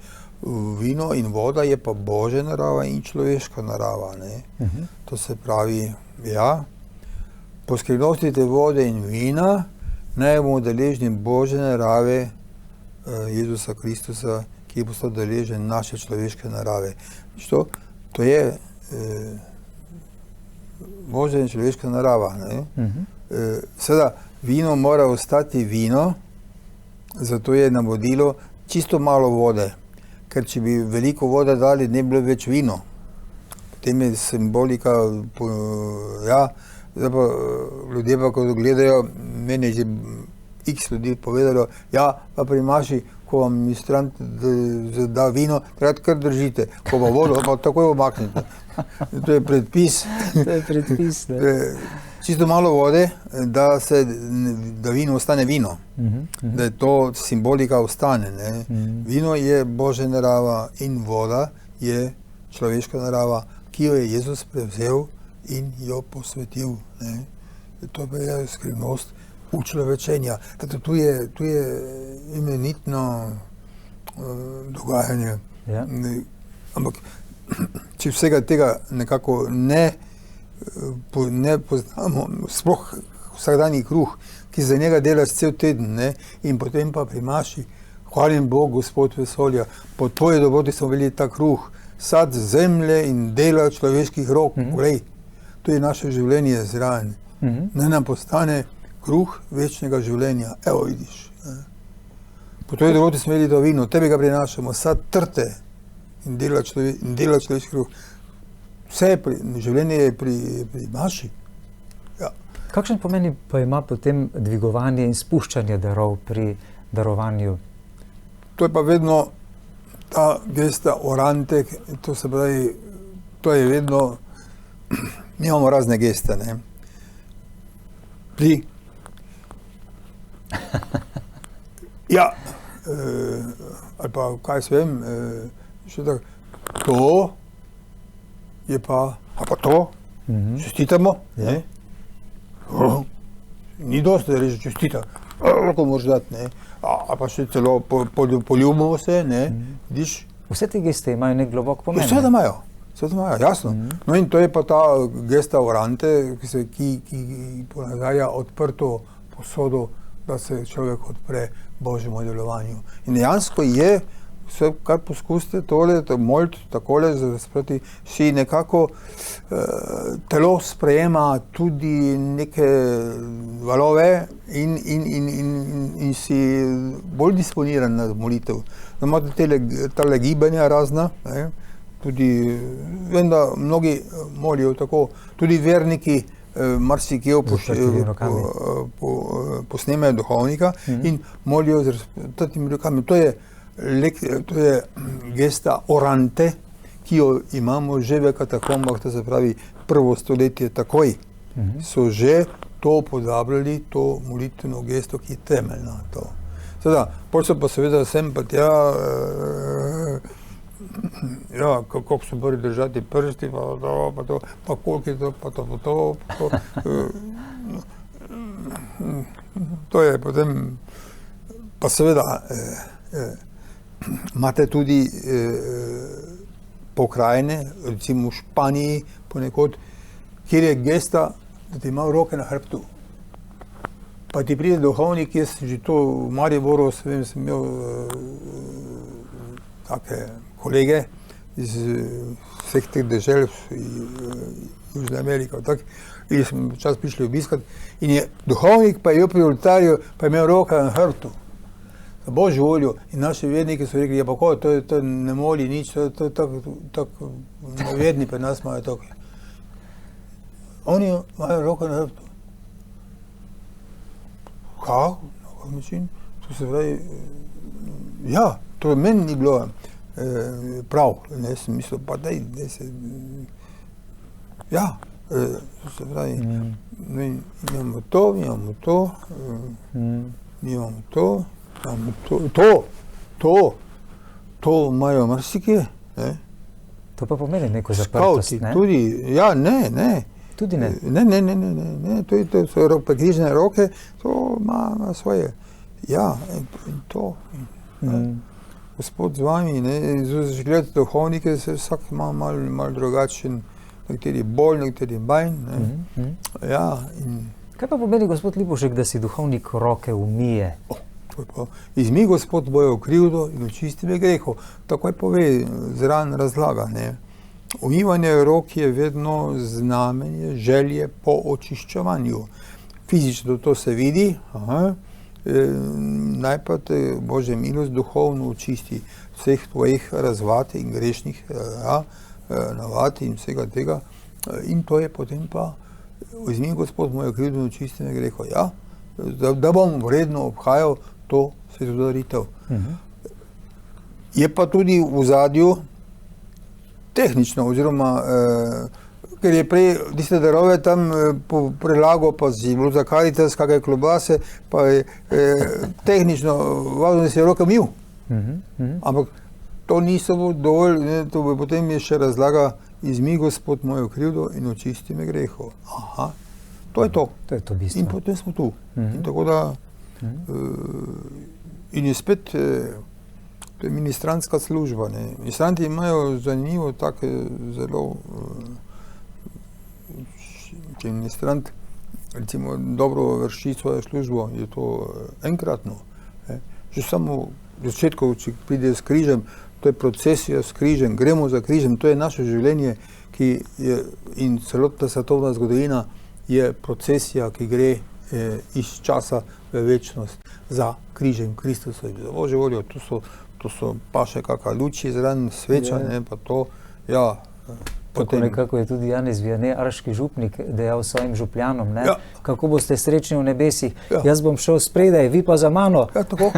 Vino in voda je pa Božja narava in človeška narava, ne? To se pravi, ja, po skrivnosti te vode in vina naj bomo deležni Božje narave Jezusa Kristusa, ki je postal deležen naše človeške narave. To je Božja in človeška narava. Seveda, vino mora ostati vino, zato je navodilo čisto malo vode, ker če bi veliko vode dali, ne bi bilo več vino. Potem je simbolika, ja, zdaj pa ljudje pa, ko gledajo, meni je že x ljudi povedalo, ja, pa pri maši, ko vam ministrant da vino, takrat kar držite, ko pa vodo, pa takoj omaknite. To je predpis. To je predpis, ne? Čisto malo vode, da vino ostane vino, da je to simbolika ostane, ne. Vino je Božja narava in voda je človeška narava, ki jo je Jezus prevzel in jo posvetil, ne. To pa je skrivnost učlovečenja. Tu je imenitno dogajanje. Ja. Ampak, če vsega tega nekako ne poznamo, sploh vsakdanji kruh, ki za njega delaš cel teden, ne, in potem pa pri maši, hvalim Bog, Gospod vesolja, po tvoji dobroти smo bili ta kruh, sad zemlje in dela človeških rok, glej, to je naše življenje zraven. Naj nam postane kruh večnega življenja. Evo vidiš. Po tvoji dobroti smo imeli to vino, tebi ga prinašamo, sad trte in dela človeški kruh. Vse življenje je pri maši. Ja. Kakšen pomeni pa ima potem dvigovanje in spuščanje darov pri darovanju? To je pa vedno ta gesta orante, to se pravi, to je vedno, mi imamo razne geste, ne. Ja, ali pa kaj se vem, še tako, to je pa, a pa to, čestitamo, ne? Ni dosti, da reče čestita, lahko moraš dati, ne? A pa še celo poljubimo se, ne? Vidiš? Vse te geste imajo nek globok pomen. Vse da imajo, jasno. No in to je pa ta gesta orante, ki ponazarja odprto posodo, da se človek odpre Božjemu delovanju. In dejansko je vse, kar poskusite tole, moliti takole, sproti, si nekako telo sprejema tudi neke valove in si bolj disponiran na molitev. Imate tale gibanja razna, ne? Tudi, vem, da mnogi molijo tako, tudi verniki, marsikje posnemajo duhovnika in molijo z razprtimi rokami. To je gesta orante, ki jo imamo že v katakombah, to se pravi prvo stoletje takoj. So že to upodabljali, to molitveno gesto, ki je temeljna. Seveda, potem so pa seveda sem pa tja, ja, kako so prvi držati prsti, pa koliko je to, pa to. To je potem, pa seveda, imate tudi pokrajine, recimo v Španiji ponekod, kjer je gesta, da ti ima roke na hrbtu. Pa ti pride duhovnik, jaz že to v Mariboru, sem imel take kolege iz vseh teh dežel, Južne Amerike, in smo čas prišli obiskat, in je duhovnik pa je pri oltarju, pa je imel roke na hrbtu. Za Božjo voljo. In naši vedniki so rekli, ja pa ko, to ne moli nič, to tako vedni pri nas imajo tako. Oni imajo roke na hrbtu. Kako? Na kak način? To se pravi, ja, to meni ni bilo prav. Ne, sem mislil, pa daj se, ja, to se pravi, imamo to, imamo to imajo marsikje, ne. To pa pomeni neko zaprtost, ne? Tudi, ja, ne. Tudi ne? Ne, to so prekrižene roke, to ima svoje, ja, in to. Gospod z vami, ne, že gledate duhovnike, se vsak ima malo drugačen, nekateri bolj, nekateri manj, ne. Ja, in... Kaj pa pomeni, gospod Lipovšek, da si duhovnik roke umije? Izmij, Gospod, bojo krivdo in očisti me grehov. Takoj pove, zraven razlaga, ne. Umivanje rok je vedno znamenje želje po očiščevanju. Fizično to se vidi, najprej te Božja milost duhovno očisti vseh tvojih razvad in grešnih navad in vsega tega. In to je potem pa, izmij, Gospod, mojo krivdo in očisti me grehov. Ja, da bom vredno obhajal to svetodaritev. Je pa tudi v ozadju tehnično, oziroma, ker je prej tiste darove tam prelago, pa si bilo za Karitas, kakaj klobase, pa je tehnično, važno, da si je roke mil. Ampak to niso dovolj, ne, to bo potem je še razlaga, izmij, Gospod, mojo krivdo in očisti me grehov. Aha, to je to. To je to bistvo. In potem smo tu. In tako da, in je spet, to je ministrantska služba, ne. Ministranti imajo zanimivo tako zelo, če ministrant recimo dobro vrši svojo službo, je to enkratno, ne. Že samo v začetku, če pride s križem, to je procesija s križem, gremo za križem, to je naše življenje, ki je, in celotna svetovna zgodovina je procesija, ki gre iz časa v večnost za križem Kristusa. Za Božjo voljo, to so pa še kakšna luči zraven, sveča, ne, pa to, ja. Tako nekako je tudi Janez Vianney, arški župnik, dejal svojim župljanom, ne? Ja. Kako boste srečni v nebesih, ja. Jaz bom šel spredaj, vi pa za mano. Ja, tako.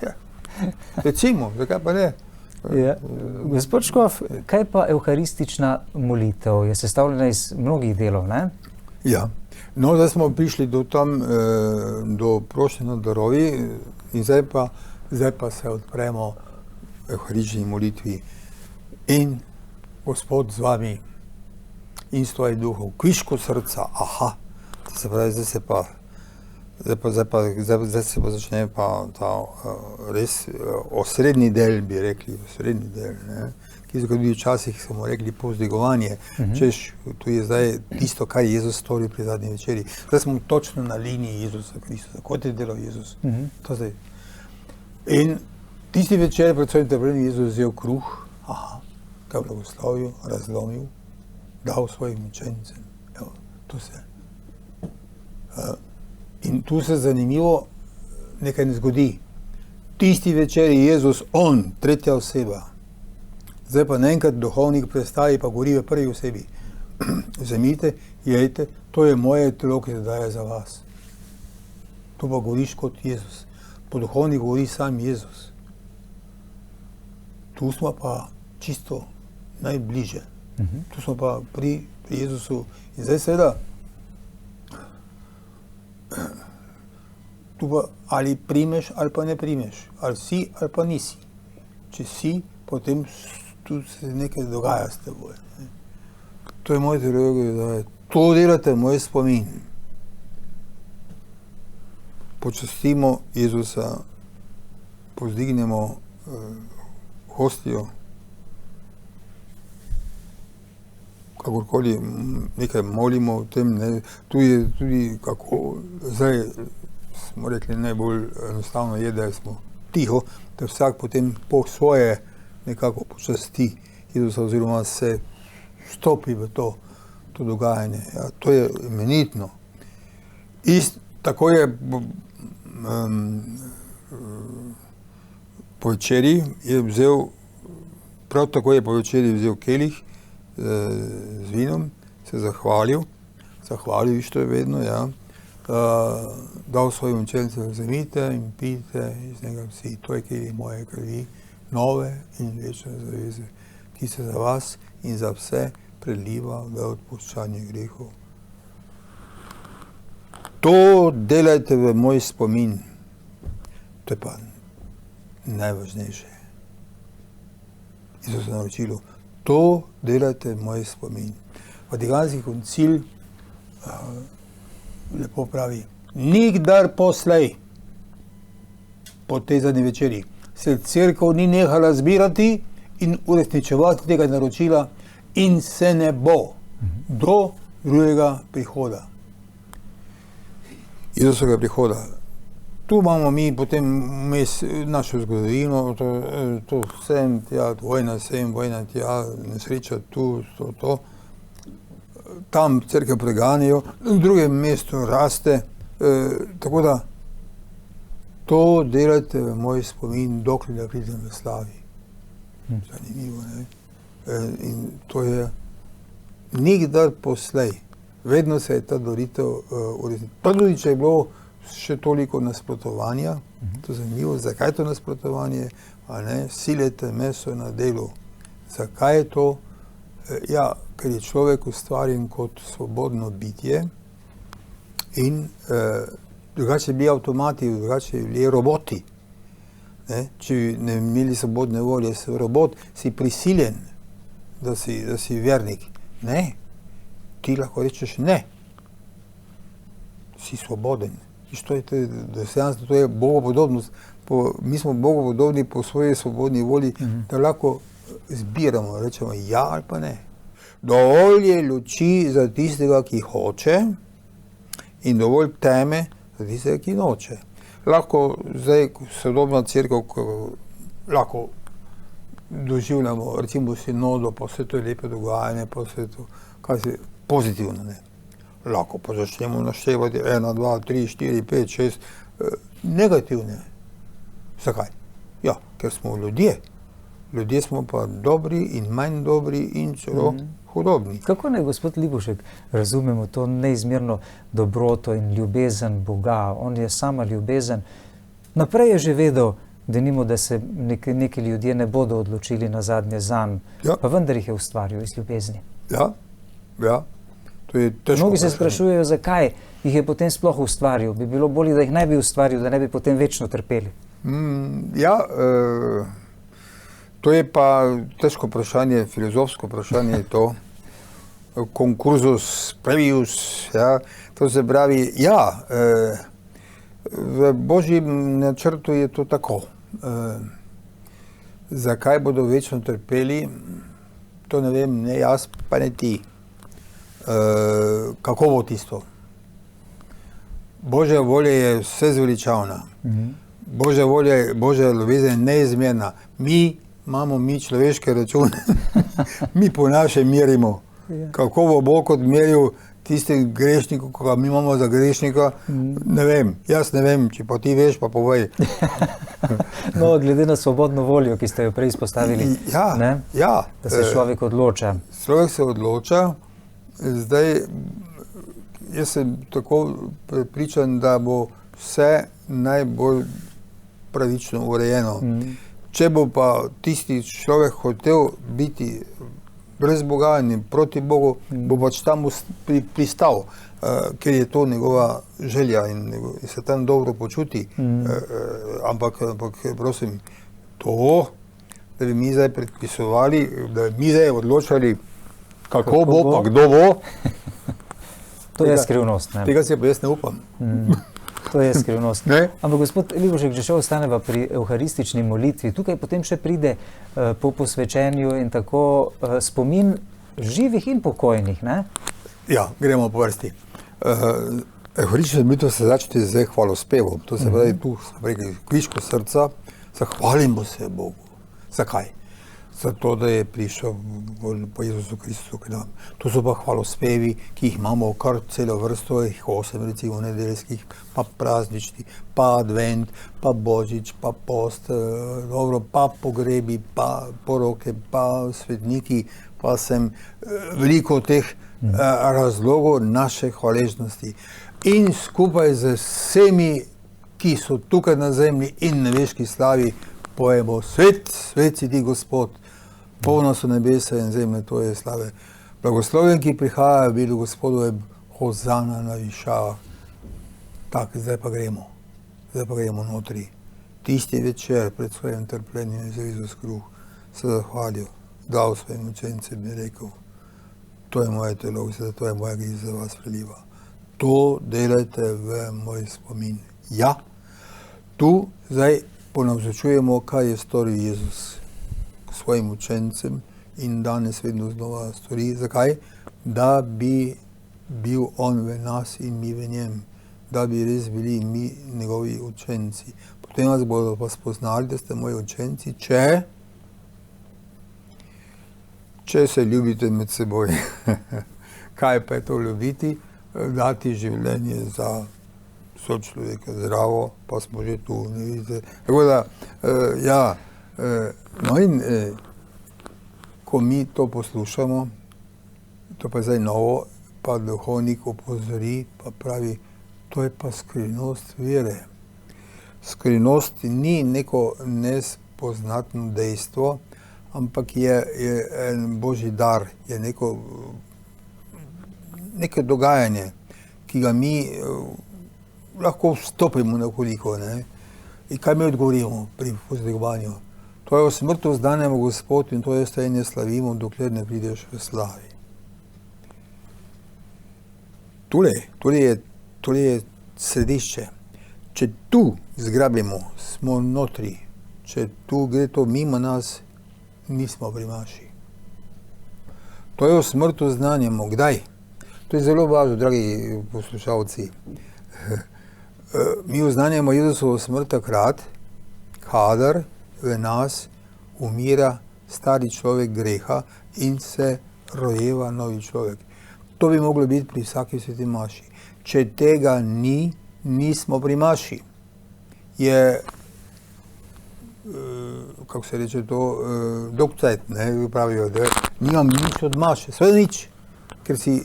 Ja. Recimo, zakaj pa ne? Ja. Gospod Škof, kaj pa evharistična molitev? Je sestavljena iz mnogih delov, ne? Ja. No, zdaj smo prišli do tam, do prošnje na darovi in zdaj pa se odpremo evharistični molitvi. In Gospod z vami in s tvojim duhom, kvišku srca, aha, se pravi, zdaj se pa začne pa ta res osrednji del, bi rekli, osrednji del, ne, ki zgodi včasih, smo rekli, povzdigovanje, češ, tu je zdaj tisto, kar je Jezus storil pri zadnji večeri. Zdaj smo točno na liniji Jezusa Kristusa, kot je delal Jezus. To zdaj. In tisti večer, pred svojim trpljenjem, Jezus vzel kruh, ga blagoslovil, razlomil, dal svojim učencem. Evo, to se. In tu se zanimivo nekaj ne zgodi. Tisti večer je Jezus, on, tretja oseba. Zdaj pa naenkrat duhovnik prestavi, pa govori v prvi osebi. Vzemite, jejte, to je moje telo, ki se daje za vas. Tu pa govoriš kot Jezus. Po duhovnik govori sam Jezus. Tu smo pa čisto najbliže. Tu smo pa pri Jezusu. In zdaj seveda, tu pa ali primeš ali pa ne primeš, ali si ali pa nisi. Če si, potem tu se nekaj dogaja s teboj. To je moj telo, to delate moj spomin. Počastimo Jezusa, povzdignemo hostijo kakorkoli nekaj molimo o tem, ne, tu je tudi kako, zdaj smo rekli, najbolj enostavno je, da smo tiho, da vsak potem po svoje nekako počasti Jezusa oziroma se vstopi v to dogajanje. Ja, to je imenitno. Tako je po večerji je vzel, prav tako je po večerji vzel kelih z vinom, se zahvalil isto je vedno, ja, dal svojim učencem, vzemite in pijte iz njega vsi, to je kelih moje krvi, nove in večne zaveze, ki se za vas in za vse preliva v odpuščanje grehov. To delajte v moj spomin. To je pa najvažnejše. Isus je naročilo. To delajte v moj spomin. Vatikanski koncil lepo pravi, nikdar poslej po tej zadnji večeri se cerkev ni nehala zbirati in uresničevati tega naročila in se ne bo do drugega prihoda. Jezusovega prihoda. Tu imamo mi potem našo zgodovino, to sem, tja, vojna sem, vojna tja, nesreča tu, to. Tam cerkev preganjajo, v drugem mestu raste, tako da to delajte v moj spomin, dokler da pridem v slavi. Zanimivo, ne? In to je nikdar poslej. Vedno se je ta doritev uresničila. Pa tudi, če je bilo še toliko nasprotovanja, to je zanimivo, zakaj to nasprotovanje, a ne, silete meso na delu. Zakaj je to? Ja, ker je človek ustvarjen kot svobodno bitje in drugače bi avtomati, drugače bi roboti. Ne? Če ne bi imeli svobodne volje, si robot, si prisiljen, da si vernik. Ne, ti lahko rečeš ne. Si svoboden. To je dostojanstvo, to je bogopodobnost. Mi smo bogopodobni po svoji svobodni volji, da lahko zbiramo, rečemo ja ali pa ne. Dovolj je luči za tistega, ki hoče, in dovolj teme za tistega, ki noče. Lahko zdaj sodobna cerkev, lahko doživljamo, recimo sinodo, pa vse to je lepo dogajanje, pa vse to, kaj se pozitivno, ne. Lahko pa začnemo naštevati 1, 2, 3, 4, 5, 6 negativne. Zakaj? Ja, ker smo ljudje. Ljudje smo pa dobri in manj dobri in celo hudobni. Kako naj, gospod Libušek, razumemo to neizmerno dobroto in ljubezen Boga? On je sama ljubezen. Naprej je že vedel, da se neki ljudje ne bodo odločili nazadnje zanj, ja. Pa vendar jih je ustvaril iz ljubezni. Ja, ja. To je težko. Mnogi se sprašujejo, zakaj jih je potem sploh ustvaril. Bi bilo bolje, da jih ne bi ustvaril, da ne bi potem večno trpeli. To je pa težko vprašanje, filozofsko vprašanje je to. Concursus previus, ja, to se pravi, ja, v Božjem načrtu je to tako. Zakaj bodo večno trpeli, to ne vem, ne jaz, pa ne ti. Kako bo tisto? Božja volja je vse zveličavna. Božja volja, Božja ljubezen je neizmerna. Mi človeške račune, mi po naše merimo. Kako bo Bog odmeril tistim grešnikom, ko ga mi imamo za grešnika, ne vem. Jaz ne vem, če pa ti veš, pa povej. No, glede na svobodno voljo, ki ste jo prej izpostavili, da se človek odloča. Človek se odloča. Zdaj, jaz sem tako prepričan, da bo vse najbolj pravično urejeno. Če bo pa tisti človek hotel biti brez Boga in proti Bogu, bo pač tam pristal, ker je to njegova želja in se tam dobro počuti. Ampak prosim, to, da bi mi zdaj predpisovali, da bi mi zdaj odločali, kako bo, pa kdo bo. To je skrivnost. Tega si pa jaz ne upam. To je skrivnost. Ampak gospod Libušek, že še ostaneva pri evharistični molitvi. Tukaj potem še pride po posvečenju in tako spomin živih in pokojnih, ne? Ja, gremo po vrsti. Evharistična molitva se začne z hvalospevom. To se pravi, tu kviško srca, zahvalimo se Bogu. Zakaj? Zato, da je prišel po Jezusu Kristusu k nam. To so pa hvalospevi, ki jih imamo kar celo vrsto, jih 8 recimo nedeljskih, pa praznični, pa advent, pa božič, pa post, dobro, pa pogrebi, pa poroke, pa svetniki, pa sem veliko teh razlogov naše hvaležnosti. In skupaj z vsemi, ki so tukaj na zemlji in nebeški slavi, pojemo: Svet, svet si ti Gospod, polna so nebesa in zemlje tvoje slave. Blagosloven, ki prihaja v imenu Gospodove, hozana na višavah. Tak, zdaj pa gremo notri. Tisti večer pred svojim trpljenjem je zavizel skruh, se zahvalil, dal svojim učencem in rekel: to je moje telo, to je moja kri za vas preliva. To delajte v moj spomin. Ja, tu zdaj ponavzočujemo, kaj je storil Jezus svojim učencem in danes vedno znova stori. Zakaj? Da bi bil on v nas in mi v njem. Da bi res bili mi njegovi učenci. Potem vas bodo pa spoznali, da ste moji učenci, če se ljubite med seboj. Kaj pa je to ljubiti? Dati življenje za sočloveka, zdravo, pa smo že tu, ne vidite. Tako da, no in ko mi to poslušamo, to pa je zdaj novo, pa duhovnik opozori, pa pravi, to je pa skrivnost vere. Skrivnost ni neko nespoznatno dejstvo, ampak je en božji dar, je neko dogajanje, ki ga mi lahko vstopimo nekoliko, ne? In kaj mi odgovorimo pri pozdravljanju? To je o smrtu zdanemo Gospod in to je stajanje slavimo, dokler ne prideš v slavi. Tole je središče. Če tu zgrabimo, smo notri. Če tu gre to mimo nas, nismo pri maši. To je o smrtu znanjemo. Kdaj? To je zelo važno, dragi poslušalci. Mi oznanjamo Jezusovo smrt takrat, kadar v nas umira stari človek greha in se rojeva novi človek. To bi moglo biti pri vsaki sveti maši. Če tega ni, nismo pri maši. Je, kako se reče to, dokcajt, ne, pravijo, da nimam nič od maše, sve nič, ker si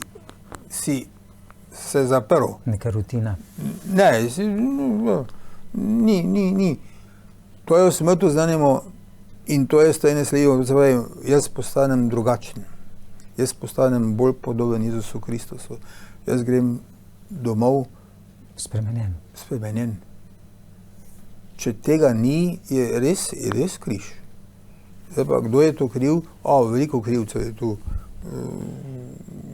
se zaprl. Neka rutina. Ne, ni. To je v smrtu znanemo in to je stajanje slavimo. Jaz postanem drugačen. Jaz postanem bolj podoben Jezusu Kristusu. Jaz grem domov spremenjen. Če tega ni, je res križ. Zdaj pa, kdo je to kriv? Veliko krivcev je tu.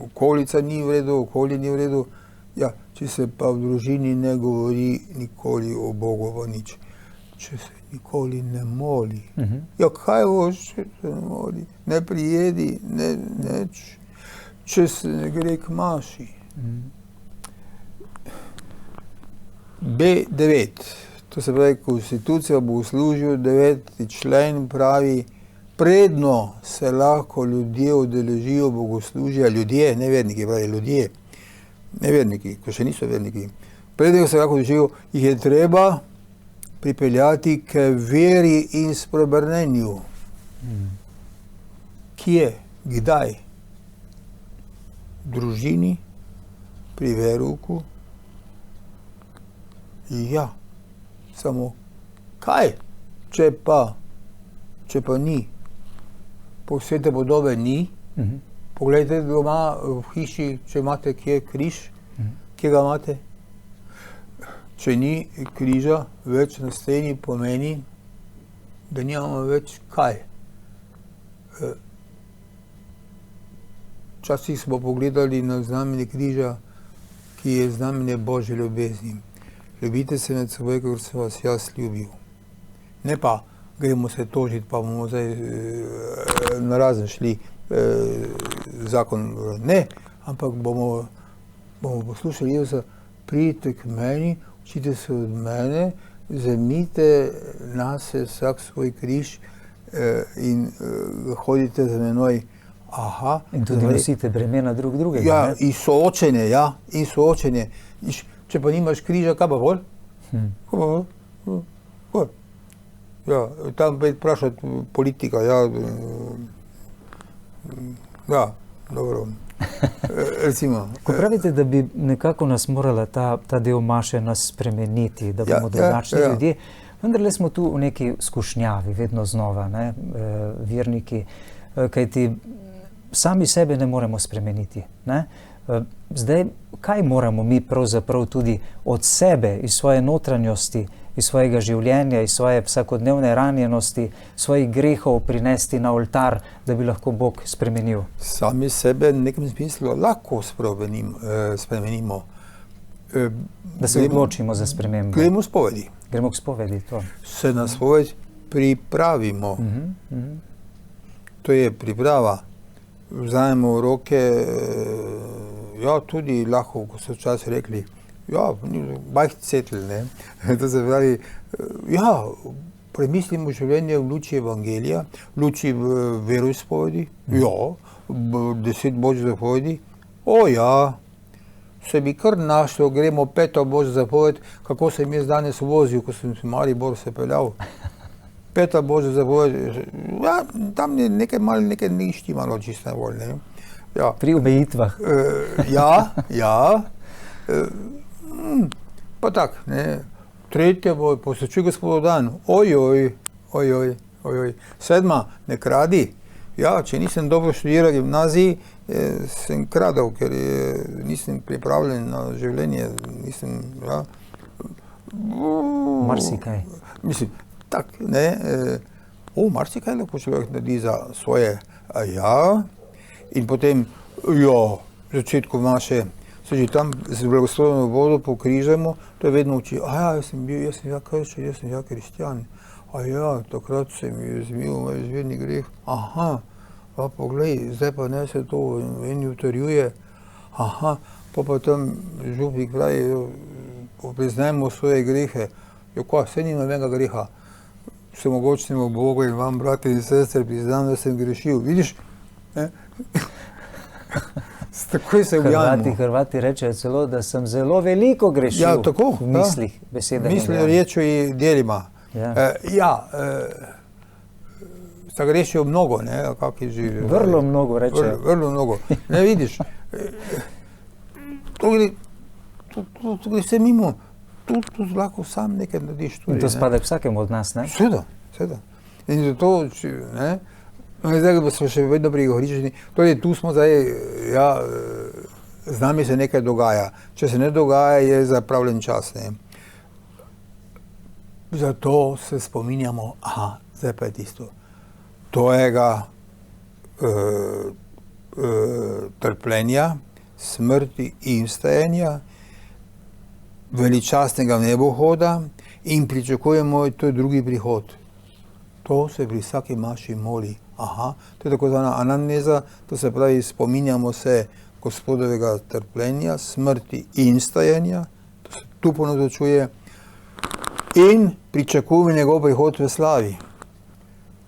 Okolica ni v redu, okolje ni v redu. Ja, če se pa v družini ne govori nikoli o Bogu pa nič. Če se nikoli ne moli. Ja, kaj boš, če se ne moli? Ne prijedi, neč. Če se ne gre k maši. B9, to se pravi, konstitucija bogoslužja, 9. člen pravi, predno se lahko ljudje udeležijo bogoslužja, ljudje, ne verniki, pravi ljudje, ne verniki, ko še niso verniki, predno se lahko udeležijo, jih je treba pripeljati k veri in spreobrnenju. Kje? Kdaj? V družini? Pri verouku? Ja, samo kaj? Če pa ni, po svete podobe ni, poglejte doma v hiši, če imate kje križ, kje ga imate. Če ni križa več na steni, pomeni, da nimamo več kaj. Včasih smo pogledali na znamenje križa, ki je znamenje Božje ljubezni. Ljubite se med seboj, kot sem vas jaz ljubil. Ne pa, gremo se tožiti, pa bomo zdaj narazen šli zakon ne, ampak bomo poslušali Jezusa, pridite k meni, učite se od mene, vzemite nase vsak svoj križ in hodite za menoj. Aha. In tudi nosite bremena drug drugega. Ja, in soočenje, in soočenje. Če pa nimaš križa, kaj pa bolj? Ja, tam pa je vprašati politika, dobro. Recimo. Ko pravite, da bi nekako nas morala ta del maše nas spremeniti, da bomo drugačni ljudje, vendarle smo tu v neki skušnjavi, vedno znova, verniki, kajti sami sebe ne moremo spremeniti. Zdaj, kaj moramo mi pravzaprav tudi od sebe, iz svoje notranjosti, iz svojega življenja, iz svoje vsakodnevne ranjenosti, svojih grehov prinesti na oltar, da bi lahko Bog spremenil? Sami sebe v nekem smislu lahko spremenimo. Da se odločimo za spremembo. Gremo spovedi. Gremo k spovedi, to. Se na spoved pripravimo. To je priprava. Vzajemo v roke, tudi lahko, ko so včasih rekli, bajh cetl, ne. To se pravi, premislimo življenje v luči evangelija, v luči veroizpovedi, 10 božjih zapovedi, se bi kar našlo, gremo 5. božjo zapoved, kako sem jaz danes vozil, ko sem v Maribor se peljal. 5. božja zapoved, tam je nekaj ni štimalo čisto najbolj, ne. Pri omejitvah. Pa tak, ne. 3. bo posveči Gospodov dan, ojoj. 7. ne kradi. Če nisem dobro študiral v gimnaziji, sem kradel, ker nisem pripravljen na življenje, Marsikaj. Mislim, tak, ne, marsikaj lahko človek naredi za svoje, in potem, v začetku naše, se že tam z blagoslovno vodo pokrižamo, to je vedno uči, jaz sem krščan, jaz sem kristjan, takrat se mi je zmil moj izvirni greh, poglej, zdaj pa ne se to meni utrjuje, pa tam župnik pravi, priznajmo svoje grehe, saj ni nobenega greha, vsemogočnemu Bogu in vam, brate in sestre, priznam, da sem grešil, vidiš? Takoj se objavimo. Hrvati rečejo celo, da sem zelo veliko grešil v mislih, besedah. Misli, rečjo in delima. Sta grešijo mnogo, ne, kak je živijo. Vrlo mnogo, rečejo. Vrlo mnogo. Ne, vidiš, to gre vse mimo, tu lahko sam nekaj narediš. In to spada k vsakemu od nas, ne? Seveda. In zato, ne, zdaj pa smo še vedno pri Gorični, torej tu smo zdaj, z nami se nekaj dogaja. Če se ne dogaja, je zapravljen čas, ne. Zato se spominjamo, zdaj pa je tisto, tvojega trpljenja, smrti in vstajanja, veličastnega nebohoda in pričakujemo to drugi prihod. To se pri vsaki maši moli. To je tako zvana anamneza, to se pravi, spominjamo se Gospodovega trpljenja, smrti in vstajanja, to se tu ponazočuje, in pričakujemo njegov prihod v slavi.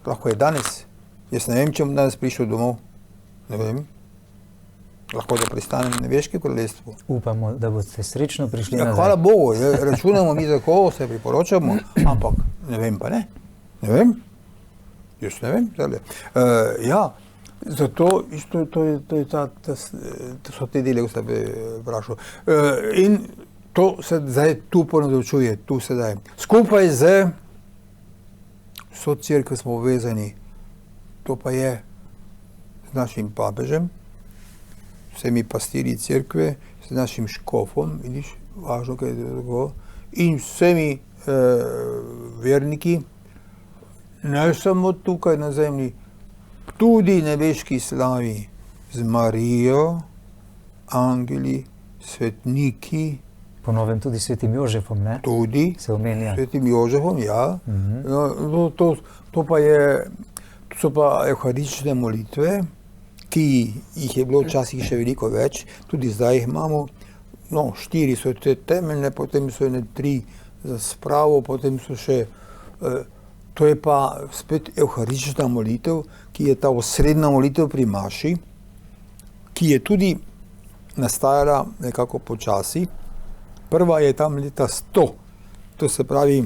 Lahko je danes. Jaz ne vem, če bom danes prišel domov. Ne vem. Lahko da pristanem v nebeškem kraljestvu. Upamo, da boste srečno prišli nazaj. Hvala Bogu, računamo mi za koho, se priporočamo, ampak ne vem pa ne. Ne vem. Jaz ne vem. Zato to so te dele, ko ste me vprašal. In to se zdaj tu ponazočuje, tu sedaj. Skupaj z vso cerkev smo povezani, to pa je z našim papežem, vsemi pastirji cerkve, z našim škofom, vidiš, važno, kaj je tako, in vsemi verniki, ne samo tukaj na zemlji, tudi nebeški slavi, z Marijo, angeli, svetniki, po novem tudi svetim Jožefom, ne? Tudi se omenja. Svetim Jožefom, to pa je, to so pa evharistične molitve, ki jih je bilo včasih še veliko več, tudi zdaj jih imamo, 4 so te temeljne, potem so 3 za spravo, potem so še, to je pa spet evharistična molitev, ki je ta osrednja molitev pri maši, ki je tudi nastajala nekako počasi. Prva je tam leta 100, to se pravi,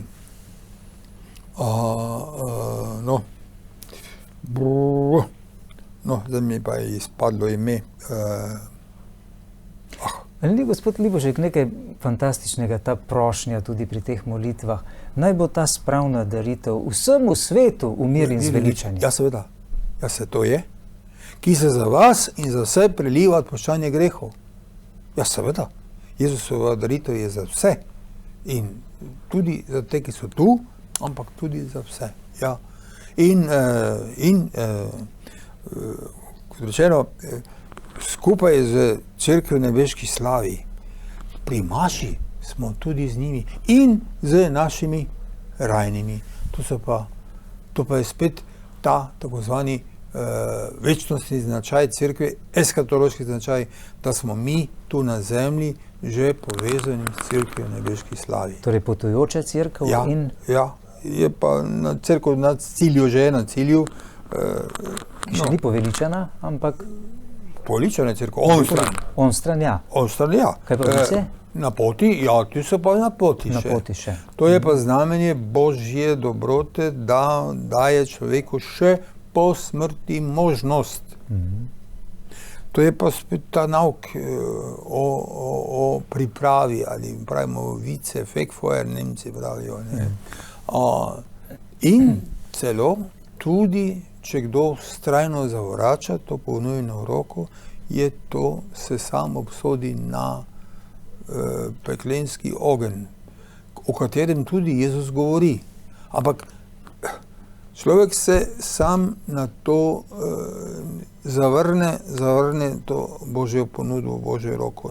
zdaj mi pa je izpadlo ime. Ali ni, gospod Libošek, nekaj fantastičnega ta prošnja tudi pri teh molitvah? Naj bo ta spravna daritev vsemu svetu v mir in zveličanje. Ja, seveda. Ja, se to je. Ki se za vas in za vse preliva odpuščanje grehov. Ja, seveda. Jezusova daritev je za vse. In tudi za te, ki so tu, ampak tudi za vse. Ja. In kot rečeno, skupaj z Cerkvijo nebeški slavi, pri maši smo tudi z njimi in z našimi rajnimi. To pa je spet ta tako zvani večnostni značaj Cerkve, eskatološki značaj, da smo mi tu na zemlji že povezani s Cerkvijo nebeški slavi. Torej potujoča cerkev in... Ja, je pa cerkev na cilju, že na cilju. Še ni poveličana, ampak... Poveličana je cerkev, onstran, ja. Onstran, ja. Kaj pa vice? Na poti, ja, ti so pa na poti še. To je pa znamenje Božje dobrote, da daje človeku še po smrti možnost. To je pa spet ta nauk o pripravi, ali pravimo vice, Fegfeuer, Nemci pravijo. In celo tudi, če kdo vztrajno zavrača to ponujeno roko, je to se sam obsodi na peklenski ogenj, o katerem tudi Jezus govori. Ampak človek se sam na to zavrne to Božjo ponudbo, Božjo roko.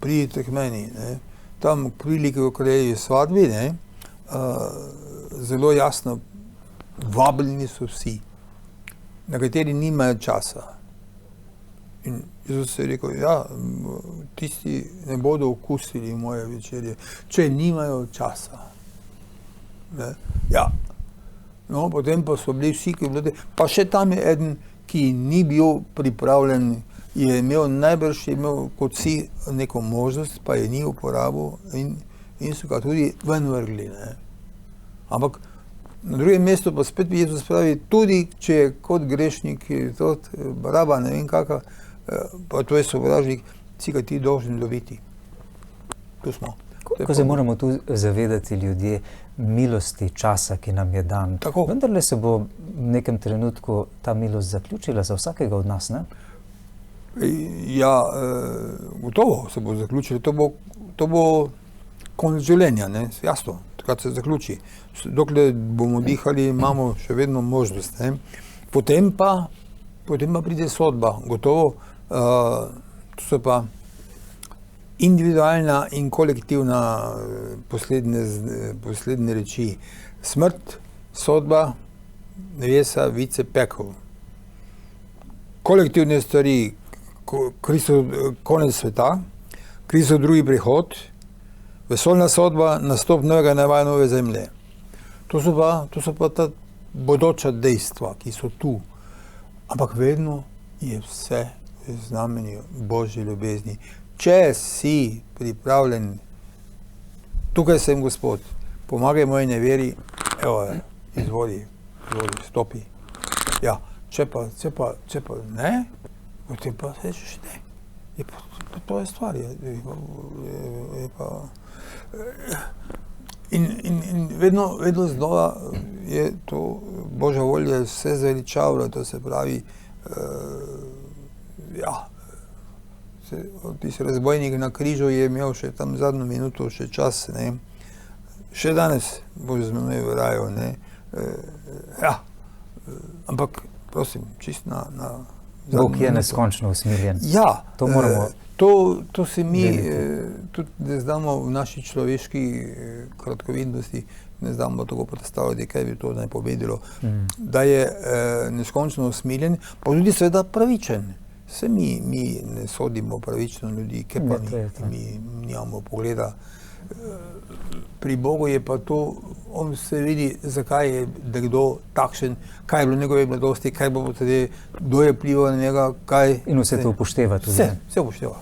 Pridite k meni. Tam prilike v kraljevi svadbi, zelo jasno vabljeni so vsi, nekateri nimajo časa. In Jezus je rekel, ja, tisti ne bodo okusili moje večerje, če nimajo časa. Ja. No, potem pa so bili vsi, ki bili, pa še tam je eden, ki ni bil pripravljen, je imel najbrž kot si neko možnost, pa je ni uporabil in so ga tudi ven vrgli. Ampak na drugem mestu pa spet Jezus pravi, tudi če je kot grešnik, baraba, ne vem kakva, pa to je sovražnik, si ga ti dolžen loviti. Tu smo. Kako se moramo tu zavedati ljudje milosti časa, ki nam je dan? Tako. Vendarle se bo v nekem trenutku ta milost zaključila za vsakega od nas, ne? Ja, gotovo se bo zaključila. To bo konec življenja, ne? Jasno. Kad se zaključi. Dokler bomo dihali, imamo še vedno možnost. Potem pa pride sodba. Gotovo, to so pa individualna in kolektivna poslednje reči. Smrt, sodba, nevesa, vice, pekel. Kolektivne stvari, konec sveta, Kristov drugi prihod, vesoljna sodba, nastop novega neba, nove zemlje. To so pa ta bodoča dejstva, ki so tu. Ampak vedno je vse v znamenju Božje ljubezni. Če si pripravljen, tukaj sem Gospod, pomagaj moji neveri, evo, izvoli, stopi. Ja, če pa ne, potem pa rečeš ne. To je stvar. In vedno znova je to Božja volja vse zveličavlja, to se pravi, tisti razbojnik na križu je imel še tam zadnjo minuto, še čas, ne. Še danes boš z menoj v raju, ne. Ampak, prosim, čist na Bog je neskončno usmiljen. Ja, to moramo to se mi tudi ne znamo v naši človeški kratkovidnosti ne znamo tako predstavljati, kaj bi to naj povedalo, da je neskončno usmiljen, pa tudi seveda pravičen. Se mi ne sodimo pravično ljudi, ker pa mi nimamo pogleda. Pri Bogu je pa to, on se vidi, zakaj je kdo takšen, kaj je bilo njegove mladosti, kaj bo tudi, kdo je vplival na njega, kaj... In vse to upošteva tudi. Vse upošteva.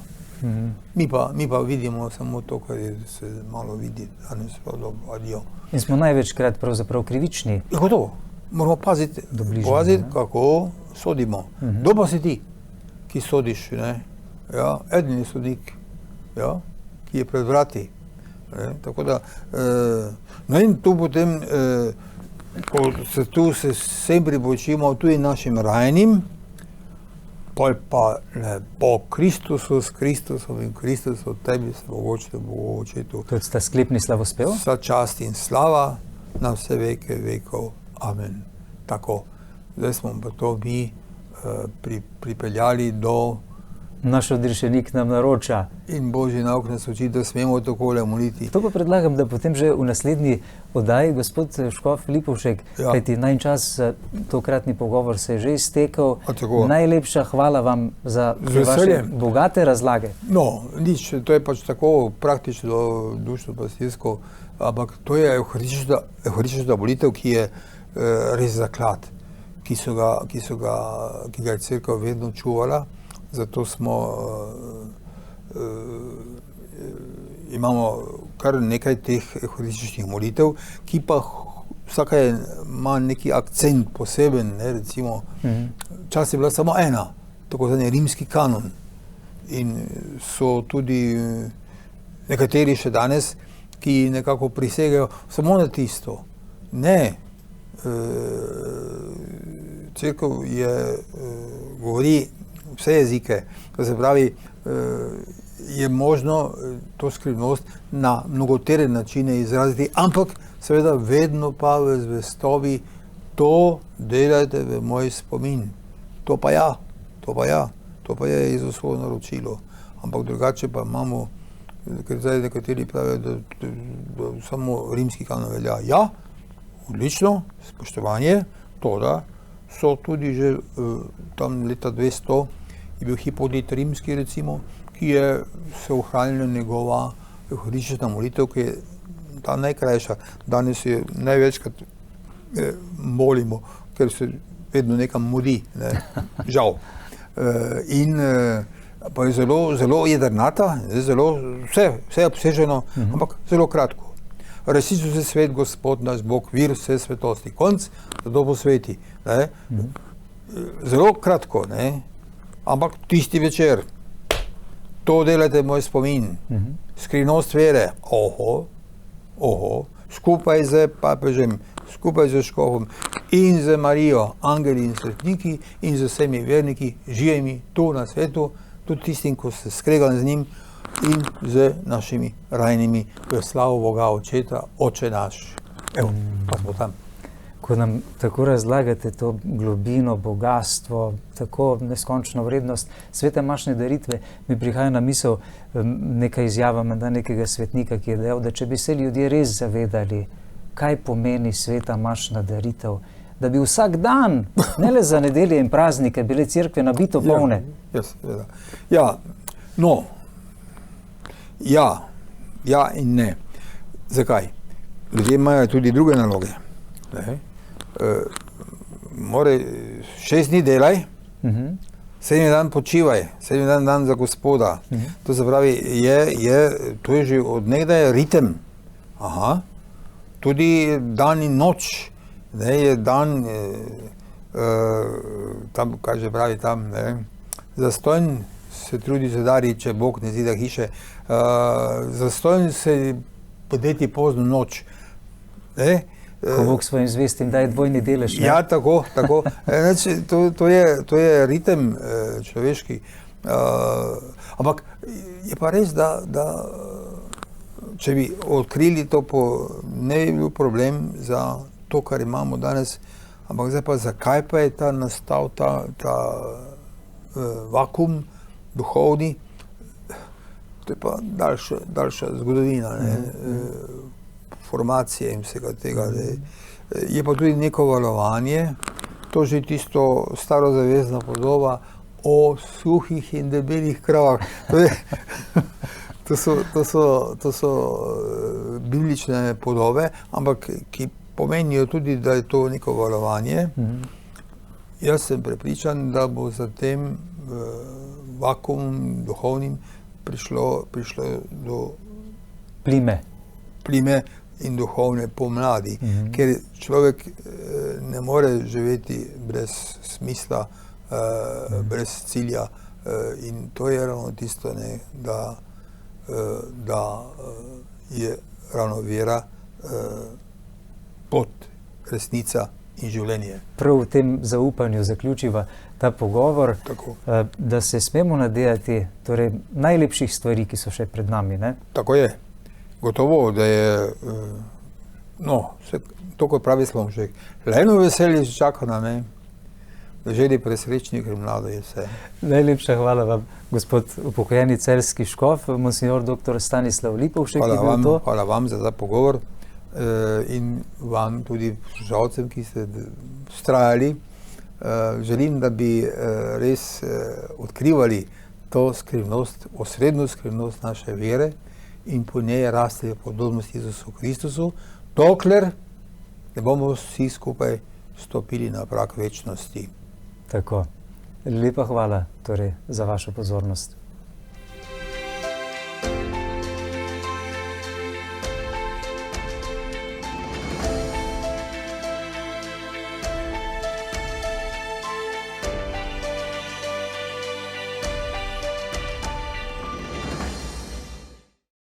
Mi pa vidimo samo to, kar se malo vidi, danes pa dobro, adijo. In smo največkrat pravzaprav krivični. Je gotovo. Moramo paziti, kako sodimo. Kdo pa si ti, ki sodiš, ne? Ja, edini sodnik, ja, ki je pred vrati. Tako da, no in tu potem, ko se tu vsem pripočimo, tudi našim rajnim, pa po Kristusu, s Kristusom in Kristusu, tebi se mogoče Bogu očetu. To je sta sklepni slavospev? Vsa čast in slava na vse veke vekov. Amen. Tako, zdaj smo pa to mi pripeljali do... Naš odrešenik nam naroča. In Božji nauk nas uči, da smemo takole moliti. To pa predlagam, da potem že v naslednji oddaji, gospod Škof Lipovšek, kajti najin čas za tokratni pogovor se je že iztekel. Najlepša hvala vam za vaše bogate razlage. No, nič, to je pač tako praktično, dušno, pastirsko, ampak to je evharistična molitev, ki je res zaklad, ki ga je cerkev vedno čuvala. Zato imamo kar nekaj teh evharističnih molitev, ki pa vsaka ima neki akcent poseben, ne, recimo, čas je bila samo ena, tako zvani rimski kanon. In so tudi nekateri še danes, ki nekako prisegajo samo na tisto. Ne, cerkev govori vse jezike, to se pravi, je možno to skrivnost na mnogotere načine izraziti, ampak seveda vedno pa v zvestobi to delajte v moj spomin. To pa je Jezusovo naročilo. Ampak drugače pa imamo, ker zdaj nekateri pravijo, da samo rimski kanon velja. Ja, odlično, spoštovanje, to da so tudi že tam leta 200 je bil Hipodit rimski, recimo, ki je se ohranila njegova evharistična molitev, ki je ta najkrajša. Danes je največkrat molimo, ker se vedno nekam mudi, ne? Žal. In pa je zelo jedrnata, vse obseženo, ampak zelo kratko. Resnično se svet, Gospod naš Bog, vir vse svetosti. Konc, zato posveti. Zelo kratko, ne? Ampak tisti večer, to delajte moj spomin, skrivnost vere, skupaj z papežem, skupaj z škofom in z Marijo, angeli in svetniki in z vsemi verniki, živimi tu na svetu, tudi tistim, ko se skregali z njim in z našimi rajnimi v slavo Boga Očeta, Oče naš. Evo, pa smo tam. Ko nam tako razlagate to globino, bogatstvo, tako neskončno vrednost svete mašne daritve, mi prihaja na misel neka izjava nekega svetnika, ki je dejal, da če bi se ljudje res zavedali, kaj pomeni sveta mašna daritev, da bi vsak dan, ne le za nedelje in praznike, bile cerkve nabito polne. Ja in ne. Zakaj? Ljudje imajo tudi druge naloge. More 6 dni delaj, 7 dan počivaj, 7 dan za Gospoda. To se pravi, to je že od nekdaj ritem. Tudi dan in noč, ne, je dan, tam, kaj že pravi tam, ne, zastojn se trudi zadari, če Bog ne zida hiše, zastojn se podeti pozno noč, ne. Ko Bog svojim zvestim daje dvojni delež. Ne? Ja, tako. To je ritem človeški. Ampak je pa res, da če bi odkrili to, ne bi bil problem za to, kar imamo danes, ampak zdaj pa zakaj pa je nastal ta vakuum duhovni, to je pa daljša zgodovina. formacije in vsega tega. Je pa tudi neko valovanje, to že tisto starozavezna podoba o suhih in debelih kravah. To so biblične podobe, ampak ki pomenijo tudi, da je to neko valovanje. Jaz sem prepričan, da bo za tem vakuum duhovnim prišlo do plime in duhovne pomladi, ker človek ne more živeti brez smisla, brez cilja, in to je ravno tisto, ne, da je ravno vera pot, resnica in življenje. Prav v tem zaupanju zaključiva ta pogovor, Tako. Da se smemo nadejati torej najlepših stvari, ki so še pred nami, ne? Tako je. Gotovo, da je, to, kot pravi Slomšek, le eno veselje čaka na me, v želji presrečnih in mlado je vse. Najlepša hvala vam, gospod upokojeni celjski škof, monsignor dr. Stanislav Lipovšek. Hvala vam za ta pogovor in vam tudi poslušalcem, ki ste vztrajali. Želim, da bi res odkrivali to skrivnost, osrednjo skrivnost naše vere in po njej raste podobnost Jezusu Kristusu, dokler ne bomo vsi skupaj stopili na prag večnosti. Tako. Lepa hvala torej za vašo pozornost.